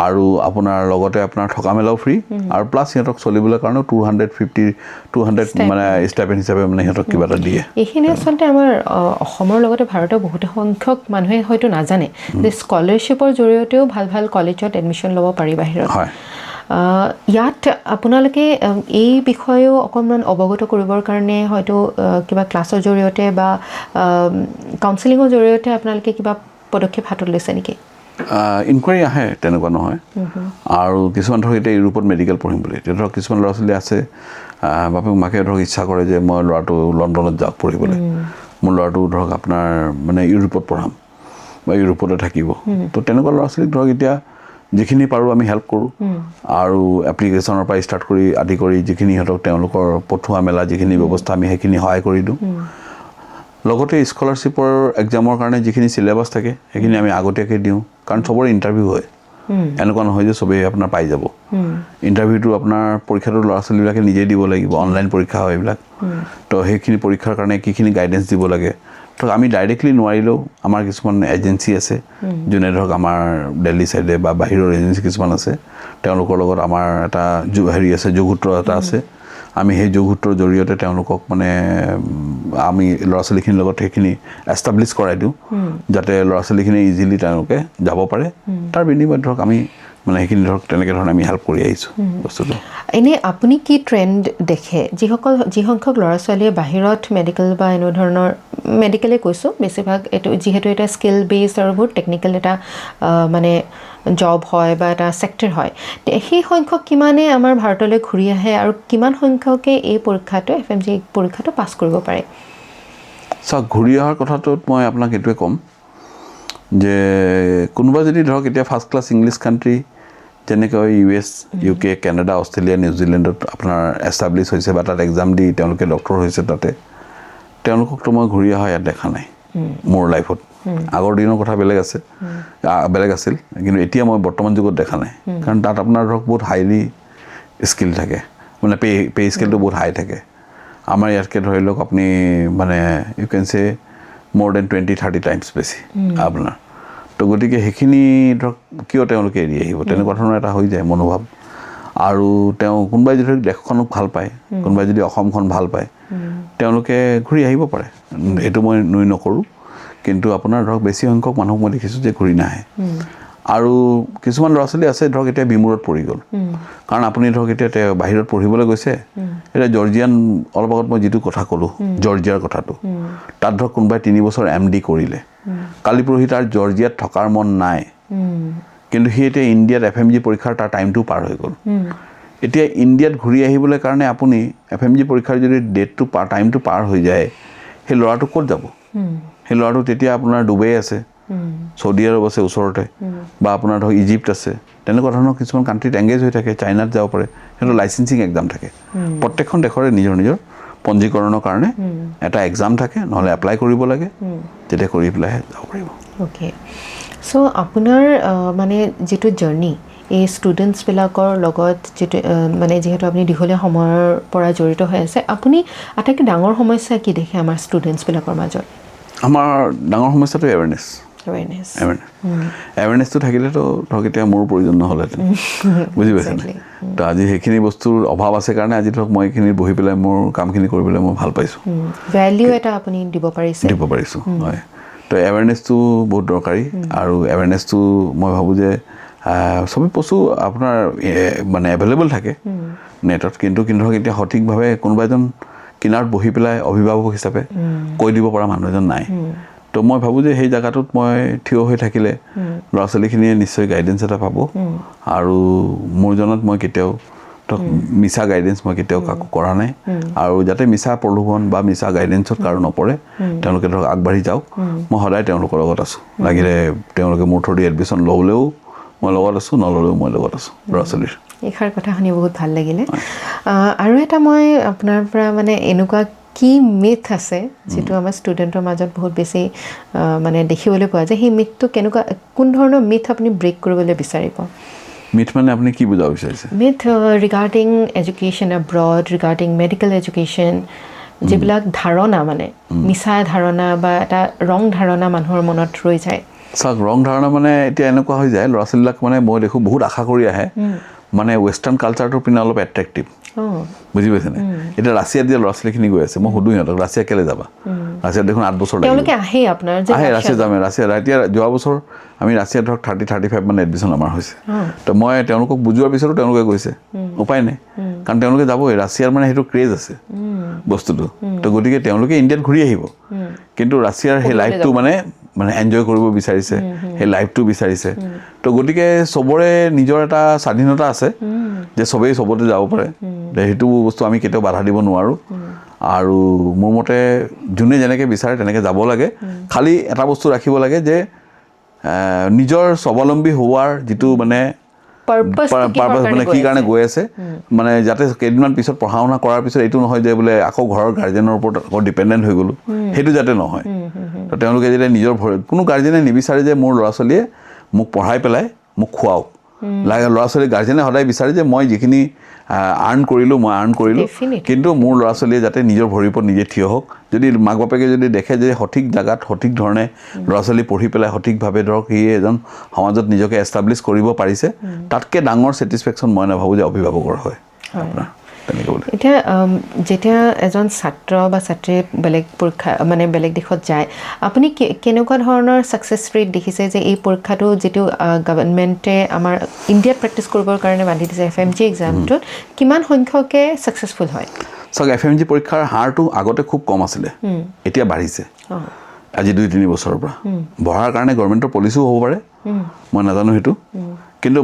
আৰু আপোনাৰ লগতে আপোনাৰ থকা মেলাও ফ্ৰী আৰু প্লাছ সিহঁতক চলিবলৈ কাৰণেও 200 মানে ষ্টাইপেণ্ড হিচাপে মানে সিহঁতক কিবা এটা দিয়ে এইখিনি আচলতে আমাৰ অসমৰ লগতে ভাৰতৰ বহুতো সংখ্যক মানুহে হয়তো নাজানে যে স্কলাৰশ্বিপৰ জৰিয়তেও ভাল ভাল কলেজত এডমিশ্যন ল'ব পাৰি বাহিৰত হয় ইয়াত আপোনালোকে এই বিষয়েও অকণমান অৱগত কৰিবৰ কাৰণে হয়তো কিবা ক্লাছৰ জৰিয়তে বা কাউন্সেলিঙৰ জৰিয়তে আপোনালোকে কিবা পদক্ষেপ হাতত লৈছে নেকি ইনকুৱাৰী আহে তেনেকুৱা নহয় আৰু কিছুমান ধৰক এতিয়া ইউৰোপত মেডিকেল পঢ়িম বুলি এতিয়া ধৰক কিছুমান ল'ৰা ছোৱালী আছে বাপেক মাকে ধৰক ইচ্ছা কৰে যে মই ল'ৰাটো লণ্ডনত যাওক পঢ়িবলৈ মোৰ ল'ৰাটো ধৰক আপোনাৰ মানে ইউৰোপত পঢ়াম বা ইউৰোপতে থাকিব তো তেনেকুৱা ল'ৰা ছোৱালীক ধৰক এতিয়া যিখিনি পাৰোঁ আমি হেল্প কৰোঁ আৰু এপ্লিকেশ্যনৰ পৰা ষ্টাৰ্ট কৰি আদি কৰি যিখিনি সিহঁতক তেওঁলোকৰ পঠোৱা মেলা যিখিনি ব্যৱস্থা আমি সেইখিনি সহায় কৰি দিওঁ লগতে স্কলাৰশ্বিপৰ এক্সামৰ কাৰণে যিখিনি চিলেবাছ থাকে সেইখিনি আমি আগতীয়াকৈ দিওঁ কাৰণ চবৰে ইণ্টাৰভিউ হয় এনেকুৱা নহয় যে চবেই আপোনাৰ পাই যাব ইণ্টাৰভিউটো আপোনাৰ পৰীক্ষাটো ল'ৰা ছোৱালীবিলাকে নিজেই দিব লাগিব অনলাইন পৰীক্ষা হয় এইবিলাক তো সেইখিনি পৰীক্ষাৰ কাৰণে কিখিনি গাইডেঞ্চ দিব লাগে তো আমি ডাইৰেক্টলি নোৱাৰিলেও আমাৰ কিছুমান এজেঞ্চি আছে যোনে ধৰক আমাৰ দিল্লী চাইডে বা বাহিৰৰ এজেঞ্চি কিছুমান আছে তেওঁলোকৰ লগত আমাৰ এটা আছে যোগসূত্ৰ এটা আছে আমি সেই যোগসূত্ৰৰ জৰিয়তে তেওঁলোকক মানে আমি ল'ৰা ছোৱালীখিনিৰ লগত সেইখিনি এষ্টাব্লিছ কৰাই দিওঁ যাতে ল'ৰা ছোৱালীখিনি ইজিলি তেওঁলোকে যাব পাৰে তাৰ বিনিময়ত ধৰক আমি মানে সেইখিনি ধৰক তেনেকৈ ধৰণে আমি হেল্প কৰি আহিছোঁ বস্তুটো এনেই আপুনি কি ট্ৰেণ্ড দেখে যি সংখ্যক ল'ৰা ছোৱালীয়ে বাহিৰত মেডিকেল বা এনে ধৰণৰ মেডিকেলে কৈছোঁ বেছিভাগ এইটো যিহেতু এটা স্কিল বেছড আৰু বহুত টেকনিকেল এটা মানে জব হয় বা এটা ছেক্টৰ হয় সেই সংখ্যক কিমানে আমাৰ ভাৰতলৈ ঘূৰি আহে আৰু কিমান সংখ্যকে এই পৰীক্ষাটো FMG পৰীক্ষাটো পাছ কৰিব পাৰে চাওক ঘূৰি অহাৰ কথাটোত মই আপোনাক এইটোৱে ক'ম যে কোনোবা যদি ধৰক এতিয়া ফাৰ্ষ্ট ক্লাছ ইংলিছ কাণ্ট্ৰি যেনেকৈ US UK কানাডা অষ্ট্ৰেলিয়া নিউজিলেণ্ডত আপোনাৰ এষ্টাব্লিছ হৈছে বা তাত এক্সাম দি তেওঁলোকে ডক্টৰ হৈছে তাতে তেওঁলোককতো মই ঘূৰি অহা ইয়াত দেখা নাই মোৰ লাইফত আগৰ দিনৰ কথা বেলেগ আছিল কিন্তু এতিয়া মই বৰ্তমান যুগত দেখা নাই কাৰণ তাত আপোনাৰ ধৰক বহুত হাইলি স্কিল থাকে মানে পে স্কেলটো বহুত হাই থাকে আমাৰ ইয়াতকৈ ধৰি লওক আপুনি মানে ইউ কেন চে মোৰ দেন 20-30 টাইমছ বেছি আপোনাৰ তো গতিকে সেইখিনি ধৰক কিয় তেওঁলোকে এৰি আহিব তেনেকুৱা ধৰণৰ এটা হৈ যায় মনোভাৱ আৰু তেওঁ কোনোবাই যদি দেশখনক ভাল পায় কোনোবাই যদি অসমখন ভাল পায় তেওঁলোকে ঘূৰি আহিব পাৰে এইটো মই নকৰোঁ কিন্তু আপোনাৰ ধৰক বেছি সংখ্যক মানুহক মই দেখিছোঁ যে ঘূৰি নাহে আৰু কিছুমান ল'ৰা ছোৱালী আছে ধৰক এতিয়া বিমূৰত পৰি গ'ল কাৰণ আপুনি ধৰক এতিয়া বাহিৰত পঢ়িবলৈ গৈছে এতিয়া জৰ্জিয়ান অলপ আগত মই যিটো কথা ক'লোঁ জৰ্জিয়াৰ কথাটো তাত ধৰক কোনোবাই 3 বছৰ MD কৰিলে কালি পৰহি তাৰ জৰ্জিয়াত থকাৰ মন নাই কিন্তু সি এতিয়া ইণ্ডিয়াত FMG পৰীক্ষাৰ তাৰ টাইমটো পাৰ হৈ গ'ল এতিয়া ইণ্ডিয়াত ঘূৰি আহিবলৈ কাৰণে আপুনি FMG পৰীক্ষাৰ যদি টাইমটো পাৰ হৈ যায় সেই ল'ৰাটো ক'ত যাব সেই ল'ৰাটো তেতিয়া আপোনাৰ ডুবাই আছে সৌদি আৰব আছে ওচৰতে বা আপোনাৰ ধৰক ইজিপ্ত আছে তেনেকুৱা ধৰণৰ কিছুমান কাণ্ট্ৰিত এংগেজ হৈ থাকে চাইনাত যাব পাৰে সেইটো লাইচেন্সিং এক্সাম থাকে প্ৰত্যেকখন দেশৰে নিজৰ পঞ্জীকৰণৰ কাৰণে এটা এক্সাম থাকে নহ'লে এপ্লাই কৰিব লাগে তেতিয়া কৰি পেলাই যাব পাৰিব অ'কে চ' আপোনাৰ মানে যিটো জাৰ্ণি এই ষ্টুডেণ্টছবিলাকৰ লগত যিটো মানে যিহেতু আপুনি দীঘলীয়া সময়ৰ পৰা জড়িত হৈ আছে আপুনি আটাইতকৈ ডাঙৰ সমস্যা কি দেখে আমাৰ ষ্টুডেণ্টছবিলাকৰ মাজত আমাৰ ডাঙৰ সমস্যাটো এৱেৰনেছটো থাকিলেতো ধৰক এতিয়া মোৰ প্ৰয়োজন নহ'লেহেঁতেন বুজি পাইছেনে তো আজি সেইখিনি বস্তুৰ অভাৱ আছে কাৰণে আজি ধৰক মই এইখিনি বহি পেলাই মোৰ কামখিনি কৰিবলৈ মই ভাল পাইছোঁ ভেলিউ এটা আপুনি দিব পাৰিছোঁ হয় তো এৱেৰনেছটো বহুত দৰকাৰী আৰু এৱেৰনেছটো মই ভাবোঁ যে চবেই বস্তু আপোনাৰ মানে এভেইলেবল থাকে নেটত কিন্তু ধৰক এতিয়া সঠিকভাৱে কোনোবা এজন কিনাৰত বহি পেলাই অভিভাৱক হিচাপে কৈ দিব পৰা মানুহ এজন নাই তো মই ভাবোঁ যে সেই জেগাটোত মই থিয় হৈ থাকিলে ল'ৰা ছোৱালীখিনিয়ে নিশ্চয় গাইডেঞ্চ এটা পাব আৰু মোৰ জনত মই কেতিয়াও ধৰক মিছা গাইডেঞ্চ মই কেতিয়াও কাকো কৰা নাই আৰু যাতে মিছা প্ৰলোভন বা মিছা গাইডেঞ্চত কাৰো নপৰে তেওঁলোকে ধৰক আগবাঢ়ি যাওক মই সদায় তেওঁলোকৰ লগত আছোঁ লাগিলে তেওঁলোকে মোৰ থ্ৰুদি এডমিশ্যন ল'লেও মই লগত আছোঁ নল'লেও মই লগত আছোঁ ল'ৰা ছোৱালীৰ এইষাৰ কথা শুনি বহুত ভাল লাগিলে আৰু এটা মই আপোনাৰ পৰা মানে এনেকুৱা কি মিথ আছে যিটো আমাৰ ষ্টুডেণ্টৰ মাজত বহুত বেছি মানে দেখিবলৈ পোৱা যায় সেই মিথটো কেনেকুৱা কোন ধৰণৰ মিথ আপুনি ব্ৰেক কৰিবলৈ বিচাৰিব মিথ মানে আপুনি কি বুজাব বিচাৰিছে myth regarding education abroad regarding medical education যিবিলাক ধাৰণা মানে মিছা ধাৰণা বা এটা ৰং ধাৰণা মানুহৰ মনত ৰৈ যায় চাওক ৰং ধাৰণা মানে এতিয়া এনেকুৱা হৈ যায় ল'ৰা ছোৱালীবিলাক মানে মই দেখোঁ বহুত আশা কৰি আহে মানে ৱেষ্টাৰ্ণ কালচাৰটোৰ পিনে অলপ এট্ৰেক্টিভ বুজি পাইছেনে এতিয়া ৰাছিয়াত যে ল'ৰা ছোৱালীখিনি গৈ আছে মই সুধোঁ সিহঁতক ৰাছিয়া কেলৈ যাবা ৰাছিয়াত দেখোন 8 বছৰ আহে ৰাছিয়া যামে ৰাছিয়া এতিয়া যোৱা বছৰ আমি ৰাছিয়াত ধৰক 30-35 মানে এডমিশ্যন আমাৰ হৈছে তো মই তেওঁলোকক বুজোৱাৰ পিছতো তেওঁলোকে গৈছে উপায় নাই কাৰণ তেওঁলোকে যাবই ৰাছিয়াৰ মানে সেইটো ক্ৰেজ আছে বস্তুটো তো গতিকে তেওঁলোকে ইণ্ডিয়াত ঘূৰি আহিব কিন্তু ৰাছিয়াৰ সেই লাইফটো মানে এনজয় কৰিব বিচাৰিছে সেই লাইফটো বিচাৰিছে তো গতিকে চবৰে নিজৰ এটা স্বাধীনতা আছে যে চবেই চবতে যাব পাৰে সেইটো বস্তু আমি কেতিয়াও বাধা দিব নোৱাৰোঁ আৰু মোৰ মতে যোনে যেনেকৈ বিচাৰে তেনেকৈ যাব লাগে খালি এটা বস্তু ৰাখিব লাগে যে নিজৰ স্বাৱলম্বী হোৱাৰ যিটো মানে পাৰপাছ মানে কি কাৰণে গৈ আছে মানে যাতে কেইদিনমান পিছত পঢ়া শুনা কৰাৰ পিছত এইটো নহয় যে বোলে আকৌ ঘৰৰ গাৰ্জেনৰ ওপৰত আকৌ ডিপেণ্ডেণ্ট হৈ গ'লোঁ সেইটো যাতে নহয় তো তেওঁলোকে যেতিয়া নিজৰ কোনো গাৰ্জেনে নিবিচাৰে যে মোৰ ল'ৰা ছোৱালীয়ে মোক পঢ়াই পেলাই মোক খুৱাওক লাগে ল'ৰা ছোৱালী গাৰ্জেনে সদায় বিচাৰে যে মই যিখিনি আৰ্ণ কৰিলোঁ কিন্তু মোৰ ল'ৰা ছোৱালীয়ে যাতে নিজৰ ভৰিৰ ওপৰত নিজে থিয় হওক যদি মাক বাপেকে যদি দেখে যে সঠিক জেগাত সঠিক ধৰণে ল'ৰা ছোৱালী পঢ়ি পেলাই সঠিকভাৱে ধৰক সি এজন সমাজত নিজকে এষ্টাব্লিছ কৰিব পাৰিছে তাতকৈ ডাঙৰ ছেটিছফেকশ্যন মই নাভাবোঁ যে অভিভাৱকৰ হয় আপোনাৰ এতিয়া যেতিয়া এজন ছাত্ৰ বা ছাত্ৰীয়ে বেলেগ পৰীক্ষা মানে বেলেগ দেশত যায় আপুনি কেনেকুৱা ধৰণৰ ছাকচেছ ৰেট দেখিছে যে এই পৰীক্ষাটো যিটো গভৰ্ণমেণ্টে আমাৰ ইণ্ডিয়াত প্ৰেক্টিছ কৰিবৰ কাৰণে বান্ধি দিছে FMG এক্সামটোত কিমান সংখ্যকে ছাকচেছফুল হয় চাওক FMG পৰীক্ষাৰ হাৰটো আগতে খুব কম আছিলে এতিয়া বাঢ়িছে আজি 2-3 বছৰৰ পৰা বঢ়াৰ কাৰণে গভৰ্ণমেণ্টৰ পলিচিও হ'ব পাৰে মই নাজানো সেইটো কিন্তু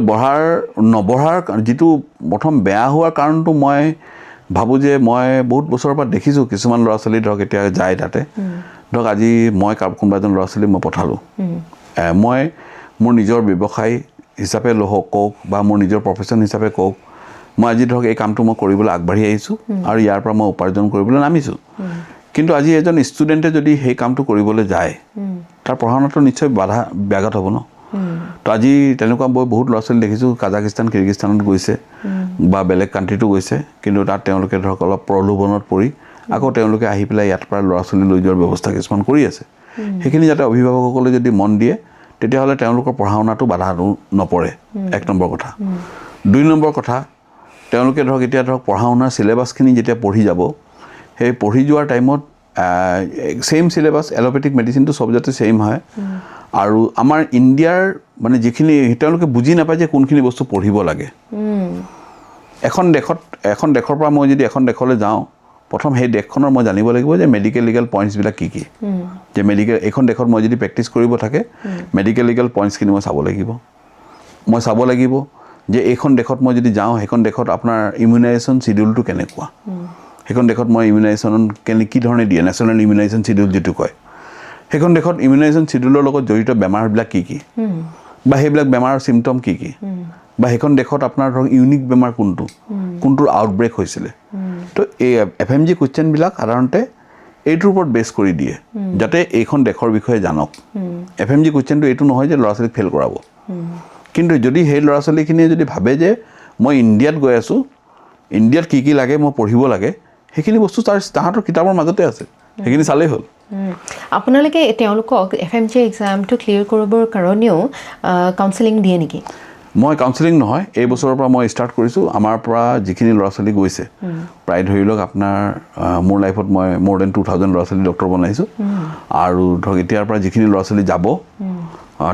নবঢ়াৰ যিটো প্ৰথম বেয়া হোৱাৰ কাৰণটো মই ভাবোঁ যে মই বহুত বছৰৰ পৰা দেখিছোঁ কিছুমান ল'ৰা ছোৱালী ধৰক এতিয়া যায় তাতে ধৰক আজি মই কোনোবা এজন ল'ৰা ছোৱালী মই পঠালোঁ মই মোৰ নিজৰ ব্যৱসায় হিচাপে কওক বা মোৰ নিজৰ প্ৰফেশ্যন হিচাপে কওক মই আজি ধৰক এই কামটো মই কৰিবলৈ আগবাঢ়ি আহিছোঁ আৰু ইয়াৰ পৰা মই উপাৰ্জন কৰিবলৈ নামিছোঁ কিন্তু আজি এজন ষ্টুডেণ্টে যদি সেই কামটো কৰিবলৈ যায় তাৰ পঢ়া শুনাটো নিশ্চয় ব্যাঘাত হ'ব ন তো আজি তেনেকুৱা মই বহুত ল'ৰা ছোৱালী দেখিছোঁ কাজাকিস্তান কিৰ্গিস্তানত গৈছে বা বেলেগ কাণ্ট্ৰিতো গৈছে কিন্তু তাত তেওঁলোকে ধৰক অলপ প্ৰলোভনত পৰি আকৌ তেওঁলোকে আহি পেলাই ইয়াৰ পৰা ল'ৰা ছোৱালী লৈ যোৱাৰ ব্যৱস্থা কিছুমান কৰি আছে সেইখিনি যাতে অভিভাৱকসকলে যদি মন দিয়ে তেতিয়াহ'লে তেওঁলোকৰ পঢ়া শুনাটো বাধা নপৰে 1 নম্বৰ কথা 2 নম্বৰ কথা তেওঁলোকে ধৰক এতিয়া ধৰক পঢ়া শুনাৰ চিলেবাছখিনি যেতিয়া পঢ়ি যাব সেই পঢ়ি যোৱাৰ টাইমত সেম চিলেবাছ এলোপেথিক মেডিচিনটো সব যাতে সেম হয় আৰু আমাৰ ইণ্ডিয়াৰ মানে যিখিনি তেওঁলোকে বুজি নাপায় যে কোনখিনি বস্তু পঢ়িব লাগে এখন দেশৰ পৰা মই যদি এখন দেশলৈ যাওঁ প্ৰথম সেই দেশখনৰ মই জানিব লাগিব যে মেডিকেল লিগেল পইণ্টছবিলাক কি যে মেডিকেল এখন দেশত মই যদি প্ৰেক্টিছ কৰিব থাকে মেডিকেল লিগেল পইণ্টছখিনি মই চাব লাগিব যে এইখন দেশত মই যদি যাওঁ সেইখন দেশত আপোনাৰ ইমিউনাইজেশ্যন শিডিউলটো কেনেকুৱা সেইখন দেশত মই ইমিউনাইজেশ্যন কি ধৰণে দিয়ে নেশ্যনেল ইমিউনাইজেশ্যন শিডিউল যিটো কয় সেইখন দেশত ইমিউনাইজেশ্যন শিডিউলৰ লগত জড়িত বেমাৰবিলাক কি বা সেইবিলাক বেমাৰৰ চিমটম কি বা সেইখন দেশত আপোনাৰ ধৰক ইউনিক বেমাৰ কোনটোৰ আউটব্ৰেক হৈছিলে তো এই FMG কুৱেশ্যনবিলাক সাধাৰণতে এইটোৰ ওপৰত বেছ কৰি দিয়ে যাতে এইখন দেশৰ বিষয়ে জানক FMG কুৱেশ্যনটো এইটো নহয় যে ল'ৰা ছোৱালীক ফেইল কৰাব কিন্তু যদি সেই ল'ৰা ছোৱালীখিনিয়ে যদি ভাবে যে মই ইণ্ডিয়াত গৈ আছোঁ ইণ্ডিয়াত কি লাগে মই পঢ়িব লাগে সেইখিনি বস্তু তাহাঁতৰ কিতাপৰ মাজতে আছে সেইখিনি চালেই হ'ল আপোনালোকে তেওঁলোকক FMG এক্সামটো ক্লিয়াৰ কৰিবৰ কাৰণেও কাউন্সেলিং দিয়ে নেকি মই কাউন্সেলিং নহয় এই বছৰৰ পৰা মই ষ্টাৰ্ট কৰিছোঁ আমাৰ পৰা যিখিনি ল'ৰা ছোৱালী গৈছে প্ৰায় ধৰি লওক আপোনাৰ মোৰ লাইফত মই মোৰ দেন 2000 ল'ৰা ছোৱালী ডক্টৰ বনাইছোঁ আৰু ধৰক এতিয়াৰ পৰা যিখিনি ল'ৰা ছোৱালী যাব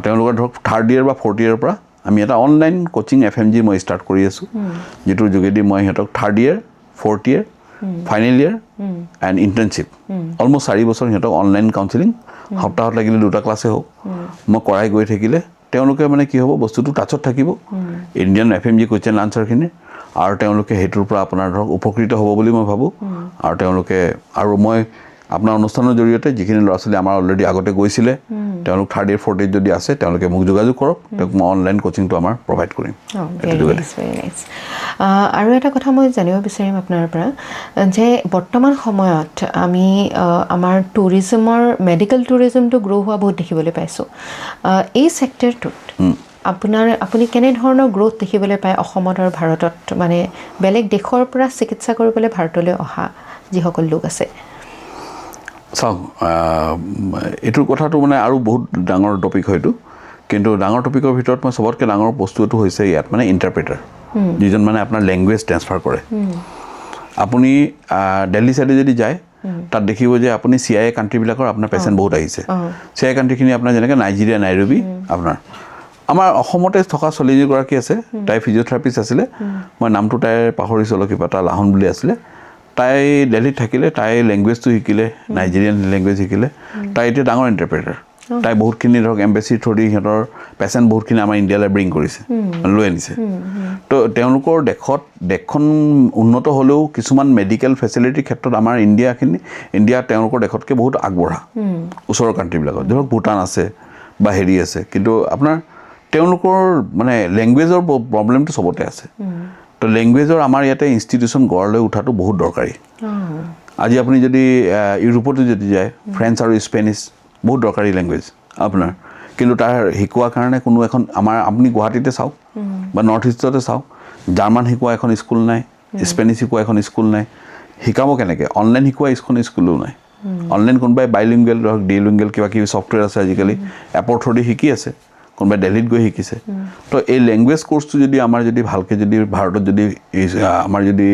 তেওঁলোকৰ ধৰক 3rd ইয়াৰ বা 4th ইয়াৰৰ পৰা আমি এটা অনলাইন কোচিং FMG মই ষ্টাৰ্ট কৰি আছোঁ যিটোৰ যোগেদি মই সিহঁতক 3rd year 4th year final year and internship almost 4 বছৰ সিহঁতক অনলাইন কাউন্সেলিং সপ্তাহত লাগিলে 2টা ক্লাছে হওক মই কৰাই গৈ থাকিলে তেওঁলোকে মানে কি হ'ব বস্তুটো টাচত থাকিব ইণ্ডিয়ান FMG কুৱেশ্যন আনচাৰখিনি আৰু তেওঁলোকে সেইটোৰ পৰা আপোনাৰ ধৰক উপকৃত হ'ব বুলি মই ভাবোঁ আৰু তেওঁলোকে আৰু মই আপোনাৰ অনুষ্ঠানৰ জৰিয়তে যিখিনি ল'ৰা ছোৱালী আমাৰ অলৰেডি আগতে গৈছিলে তেওঁলোক 3rd ইয়াৰ 4th ইয়াৰ যদি আছে তেওঁলোকে মোক যোগাযোগ কৰক তেওঁক মই অনলাইন কোচিংটো আমাৰ প্ৰভাইড কৰিম আৰু এটা কথা মই জানিব বিচাৰিম আপোনাৰ পৰা যে বৰ্তমান সময়ত আমি আমাৰ মেডিকেল টুৰিজমটো গ্ৰ' হোৱা বহুত দেখিবলৈ পাইছোঁ এই ছেক্টৰটোত আপুনি কেনেধৰণৰ গ্ৰ'থ দেখিবলৈ পায় অসমত আৰু ভাৰতত মানে বেলেগ দেশৰ পৰা চিকিৎসা কৰিবলৈ ভাৰতলৈ অহা যিসকল লোক আছে চাওক এইটোৰ কথাটো মানে আৰু বহুত ডাঙৰ টপিক হয়তো কিন্তু ডাঙৰ টপিকৰ ভিতৰত মই সবতকৈ ডাঙৰ বস্তুটো হৈছে ইয়াত মানে ইণ্টাৰপ্ৰেটাৰ যিজন মানে আপোনাৰ লেংগুৱেজ ট্ৰেন্সফাৰ কৰে আপুনি দিল্লী চাইডে যদি যায় তাত দেখিব যে আপুনি CIA কাণ্ট্ৰিবিলাকৰ আপোনাৰ পেচেণ্ট বহুত আহিছে CIA কাণ্ট্ৰিখিনি আপোনাৰ যেনেকৈ নাইজেৰিয়া নাইৰোবি আপোনাৰ আমাৰ অসমতে থকা ছোৱালীগৰাকী আছে তাই ফিজিঅ'থেৰাপিষ্ট আছিলে মই নামটো তাইৰ পাহৰিছোঁ অলপ কিবা এটা লাহন বুলি আছিলে তাই দিল্লীত থাকিলে তাই লেংগুৱেজটো শিকিলে নাইজেৰিয়ান লেংগুৱেজ শিকিলে তাই এতিয়া ডাঙৰ ইণ্টাৰপ্ৰেটাৰ তাই বহুতখিনি ধৰক এম্বেচি থ্ৰুদি সিহঁতৰ পেচেণ্ট বহুতখিনি আমাৰ ইণ্ডিয়ালৈ ব্ৰিং কৰিছে লৈ আনিছে তো তেওঁলোকৰ দেশখন উন্নত হ'লেও কিছুমান মেডিকেল ফেচিলিটিৰ ক্ষেত্ৰত আমাৰ ইণ্ডিয়া তেওঁলোকৰ দেশতকৈ বহুত আগবঢ়া ওচৰৰ কাণ্ট্ৰিবিলাকত ধৰক ভূটান আছে বা হেৰি আছে কিন্তু আপোনাৰ তেওঁলোকৰ মানে লেংগুৱেজৰ প্ৰব্লেমটো চবতে আছে তো লেংগুৱেজৰ আমাৰ ইয়াতে ইনষ্টিটিউশ্যন গঢ় লৈ উঠাটো বহুত দৰকাৰী আজি আপুনি যদি ইউৰোপতো যদি যায় ফ্ৰেঞ্চ আৰু স্পেনিছ বহুত দৰকাৰী লেংগুৱেজ আপোনাৰ কিন্তু তাৰ শিকোৱাৰ কাৰণে কোনো এখন আপুনি গুৱাহাটীতে চাওক বা নৰ্থ ইষ্টতে চাওক জাৰ্মান শিকোৱা এখন স্কুল নাই স্পেনিছ শিকোৱা এখন স্কুল নাই শিকাব কেনেকৈ অনলাইন শিকোৱা স্কুলো নাই অনলাইন কোনোবাই বাইলিংগুৱেল ধৰক ডিলিংগুৱেল কিবা কিবি ছফ্টৱেৰ আছে আজিকালি এপৰ থ্ৰুদি শিকি আছে কোনোবাই দিল্লীত গৈ শিকিছে তো এই লেংগুৱেজ কোৰ্চটো যদি আমাৰ যদি ভালকৈ যদি ভাৰতত যদি আমাৰ যদি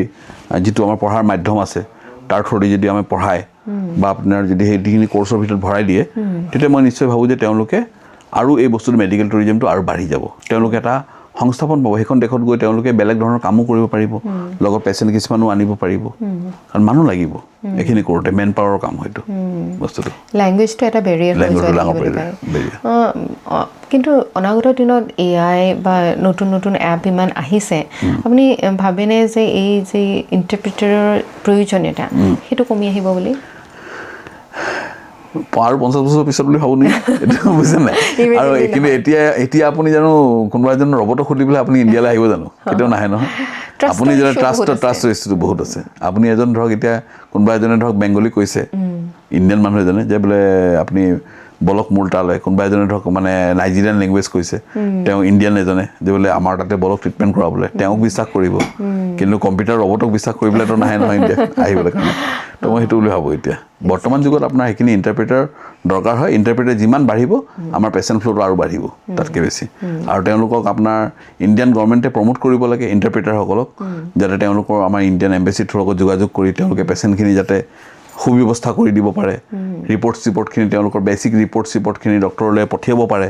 যিটো আমাৰ পঢ়াৰ মাধ্যম আছে তাৰ থ্ৰুদি যদি আমি পঢ়ায় বা আপোনাৰ যদি সেইখিনি কোৰ্চৰ ভিতৰত ভৰাই দিয়ে তেতিয়া মই নিশ্চয় ভাবোঁ যে তেওঁলোকে আৰু এই বস্তুটো মেডিকেল টুৰিজমটো আৰু বাঢ়ি যাব তেওঁলোকে এটা সংস্থাপন পাব সেইখন দেশত গৈ তেওঁলোকে বেলেগ ধৰণৰ কামো কৰিব পাৰিব লগত পেচেণ্ট কিছুমানো আনিব পাৰিব কাৰণ মানুহ লাগিব এইখিনি কৰোঁতে মেন পাৱাৰৰ কাম হয়তো বস্তুটো লেংগুৱেজটো এটা বেৰিয়াৰ কিন্তু অনাগত দিনত AI বা নতুন নতুন এপ ইমান আহিছে আপুনি ভাবেনে যে এই যে ইণ্টাৰপ্ৰিটাৰৰ প্ৰয়োজনীয়তা সেইটো কমি আহিব বুলি আৰু 50 বছৰ পিছত বুলি ভাবোঁ নেকি এইটো বুজিছে নাই আৰু কিন্তু এতিয়া আপুনি জানো কোনোবা এজন ৰবটক সুধি পেলাই আপুনি ইণ্ডিয়ালৈ আহিব জানো কেতিয়াও নাহে নহয় আপুনি যেনে ট্ৰাষ্ট ৰেচিটো বহুত আছে আপুনি এজন ধৰক এতিয়া কোনোবা এজনে ধৰক বেংগলী কৈছে ইণ্ডিয়ান মানুহ এজনে যে বোলে আপুনি বলক মোৰ তালৈ কোনোবা এজনে ধৰক মানে নাইজেৰিয়ান লেংগুৱেজ কৈছে তেওঁ ইণ্ডিয়ান এজনে যে বোলে আমাৰ তাতে বলক ট্ৰিটমেণ্ট কৰাবলৈ তেওঁক বিশ্বাস কৰিব কিন্তু কম্পিউটাৰ ৰবটক বিশ্বাস কৰিবলৈতো নাহে নহয় ইণ্ডিয়া আহিবলৈ কাৰণে তো মই সেইটো বুলি ভাবোঁ এতিয়া বৰ্তমান যুগত আপোনাৰ সেইখিনি ইণ্টাৰপ্ৰিটাৰ দৰকাৰ হয় ইণ্টাৰপ্ৰিটাৰ যিমান বাঢ়িব আমাৰ পেচেণ্ট ফ্ল'টো আৰু বাঢ়িব তাতকৈ বেছি আৰু তেওঁলোকক আপোনাৰ ইণ্ডিয়ান গভৰ্ণমেণ্টে প্ৰমোট কৰিব লাগে ইণ্টাৰপ্ৰিটাৰসকলক যাতে তেওঁলোকৰ আমাৰ ইণ্ডিয়ান এম্বেচিটোৰ লগত যোগাযোগ কৰি তেওঁলোকে পেচেণ্টখিনি যাতে সুব্যৱস্থা কৰি দিব পাৰে ৰিপৰ্টখিনি তেওঁলোকৰ বেচিক ৰিপৰ্টখিনি ডক্টৰলৈ পঠিয়াব পাৰে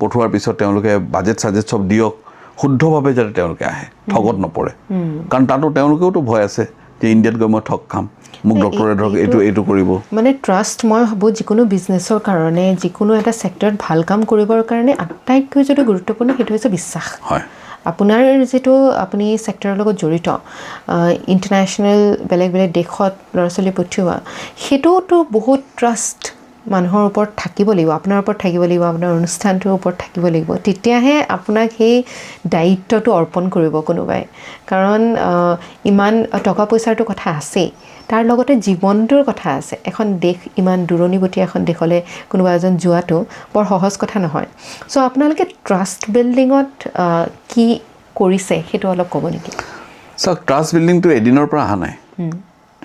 পঠোৱাৰ পিছত তেওঁলোকে বাজেট চব দিয়ক শুদ্ধভাৱে যাতে তেওঁলোকে আহে ঠগত নপৰে কাৰণ তাতো তেওঁলোকেওতো ভয় আছে যে ইণ্ডিয়াত গৈ মই ঠগ খাম মোক ডক্টৰে ধৰক এইটো কৰিব মানে ট্ৰাষ্ট মই ভাবোঁ যিকোনো বিজনেছৰ কাৰণে যিকোনো এটা ছেক্টৰত ভাল কাম কৰিবৰ কাৰণে আটাইতকৈ যিটো গুৰুত্বপূৰ্ণ সেইটো হৈছে বিশ্বাস হয় আপোনাৰ যিটো আপুনি ছেক্টৰৰ লগত জড়িত ইণ্টাৰনেশ্যনেল বেলেগ বেলেগ দেশত ল'ৰা ছোৱালী পঠিওৱা সেইটোতো বহুত ট্ৰাষ্ট মানুহৰ ওপৰত থাকিব লাগিব আপোনাৰ ওপৰত থাকিব লাগিব আপোনাৰ অনুষ্ঠানটোৰ ওপৰত থাকিব লাগিব তেতিয়াহে আপোনাক সেই দায়িত্বটো অৰ্পণ কৰিব কোনোবাই কাৰণ ইমান টকা পইচাৰটো কথা আছেই তাৰ লগতে জীৱনটোৰ কথা আছে এখন দেশ ইমান দূৰণিবতীয়া এখন দেশলৈ কোনোবা এজন যোৱাটো বৰ সহজ কথা নহয় চ' আপোনালোকে ট্ৰাষ্ট বিল্ডিঙত কি কৰিছে সেইটো অলপ ক'ব নেকি চাওক ট্ৰাষ্ট বিল্ডিংটো এদিনৰ পৰা অহা নাই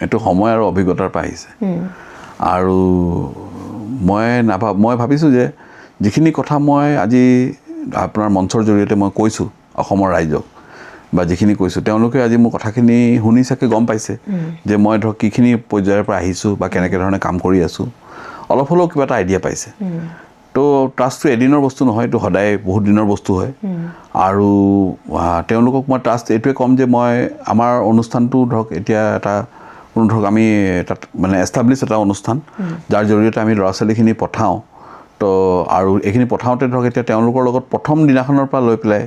এইটো সময় আৰু অভিজ্ঞতাৰ পৰা আহিছে আৰু মই ভাবিছোঁ যে যিখিনি কথা মই আজি আপোনাৰ মঞ্চৰ জৰিয়তে মই কৈছোঁ অসমৰ ৰাইজক বা যিখিনি কৈছোঁ তেওঁলোকে আজি মোৰ কথাখিনি শুনি চাগে গম পাইছে যে মই ধৰক কিখিনি পৰ্যায়ৰ পৰা আহিছোঁ বা কেনেকৈ ধৰণে কাম কৰি আছোঁ অলপ হ'লেও কিবা এটা আইডিয়া পাইছে তো ট্ৰাষ্টটো এদিনৰ বস্তু নহয় এইটো সদায় বহুত দিনৰ বস্তু হয় আৰু তেওঁলোকক মই ট্ৰাষ্ট এইটোৱে ক'ম যে মই আমাৰ অনুষ্ঠানটো ধৰক এতিয়া এটা কোনো ধৰক আমি তাত মানে এষ্টাব্লিছ এটা অনুষ্ঠান যাৰ জৰিয়তে আমি ল'ৰা ছোৱালীখিনি পঠাওঁ তো আৰু এইখিনি পঠাওঁতে ধৰক এতিয়া তেওঁলোকৰ লগত প্ৰথম দিনাখনৰ পৰা লৈ পেলাই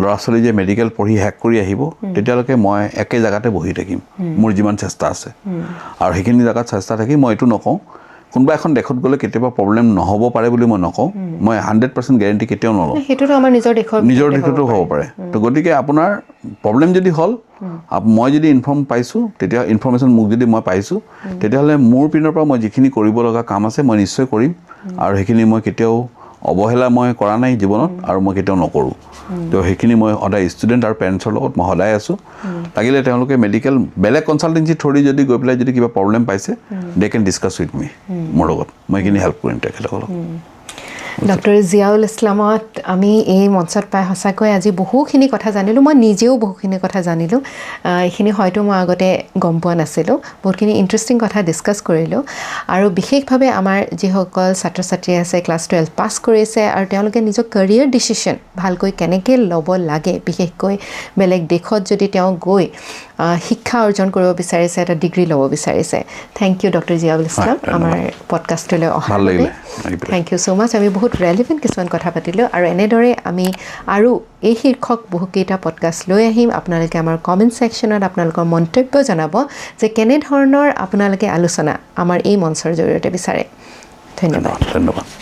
ল'ৰা ছোৱালী যে মেডিকেল পঢ়ি শেষ কৰি আহিব তেতিয়ালৈকে মই একে জেগাতে বহি থাকিম মোৰ যিমান চেষ্টা আছে আৰু সেইখিনি জেগাত চেষ্টা থাকি মই এইটো নকওঁ কোনোবা এখন দেশত গ'লে কেতিয়াবা প্ৰব্লেম নহ'ব পাৰে বুলি মই নকওঁ মই 100% গেৰেণ্টি কেতিয়াও নলওঁ সেইটোতো আমাৰ নিজৰ দেশতো হ'ব পাৰে তো গতিকে আপোনাৰ প্ৰব্লেম যদি হ'ল মই যদি পাইছোঁ তেতিয়া ইনফৰ্মেশ্যন মোক যদি মই পাইছোঁ তেতিয়াহ'লে মোৰ পিনৰ পৰা মই যিখিনি কৰিব লগা কাম আছে মই নিশ্চয় কৰিম আৰু সেইখিনি মই কেতিয়াও অৱহেলা মই কৰা নাই জীৱনত আৰু মই কেতিয়াও নকৰোঁ তো সেইখিনি মই সদায় ষ্টুডেণ্ট আৰু পেৰেণ্টছৰ লগত মই সদায় আছোঁ লাগিলে তেওঁলোকে মেডিকেল বেলেগ কনচালটেঞ্চি থ্ৰুদি যদি গৈ পেলাই যদি কিবা প্ৰব্লেম পাইছে দে কেন ডিছকাছ উইথ মি মোৰ লগত মই সেইখিনি হেল্প কৰিম তেখেতসকলক ডক্টৰ জিয়াউল ইছলামত আমি এই মঞ্চত পাই সঁচাকৈ আজি বহুখিনি কথা জানিলোঁ মই নিজেও বহুখিনি কথা জানিলোঁ এইখিনি হয়তো মই আগতে গম পোৱা নাছিলোঁ বহুতখিনি ইণ্টাৰেষ্টিং কথা ডিছকাছ কৰিলোঁ আৰু বিশেষভাৱে আমাৰ যিসকল ছাত্ৰ ছাত্ৰী আছে ক্লাছ 12 পাছ কৰিছে আৰু তেওঁলোকে নিজৰ কেৰিয়াৰ ডিচিশ্যন ভালকৈ কেনেকৈ ল'ব লাগে বিশেষকৈ বেলেগ দেশত যদি তেওঁ গৈ শিক্ষা অৰ্জন কৰিব বিচাৰিছে এটা ডিগ্ৰী ল'ব বিচাৰিছে thank you doctor Ziaul Islam আমাৰ পডকাষ্টলৈ অহাৰ বাবে থেংক ইউ ছ' মাছ আমি বহুত ৰেলিভেণ্ট কিছুমান কথা পাতিলোঁ আৰু এনেদৰে আমি আৰু এই শীৰ্ষক বহুকেইটা পডকাষ্ট লৈ আহিম আপোনালোকে আমাৰ কমেণ্ট ছেকশ্যনত আপোনালোকৰ মন্তব্য জনাব যে কেনেধৰণৰ আপোনালোকে আলোচনা আমাৰ এই মঞ্চৰ জৰিয়তে বিচাৰে ধন্যবাদ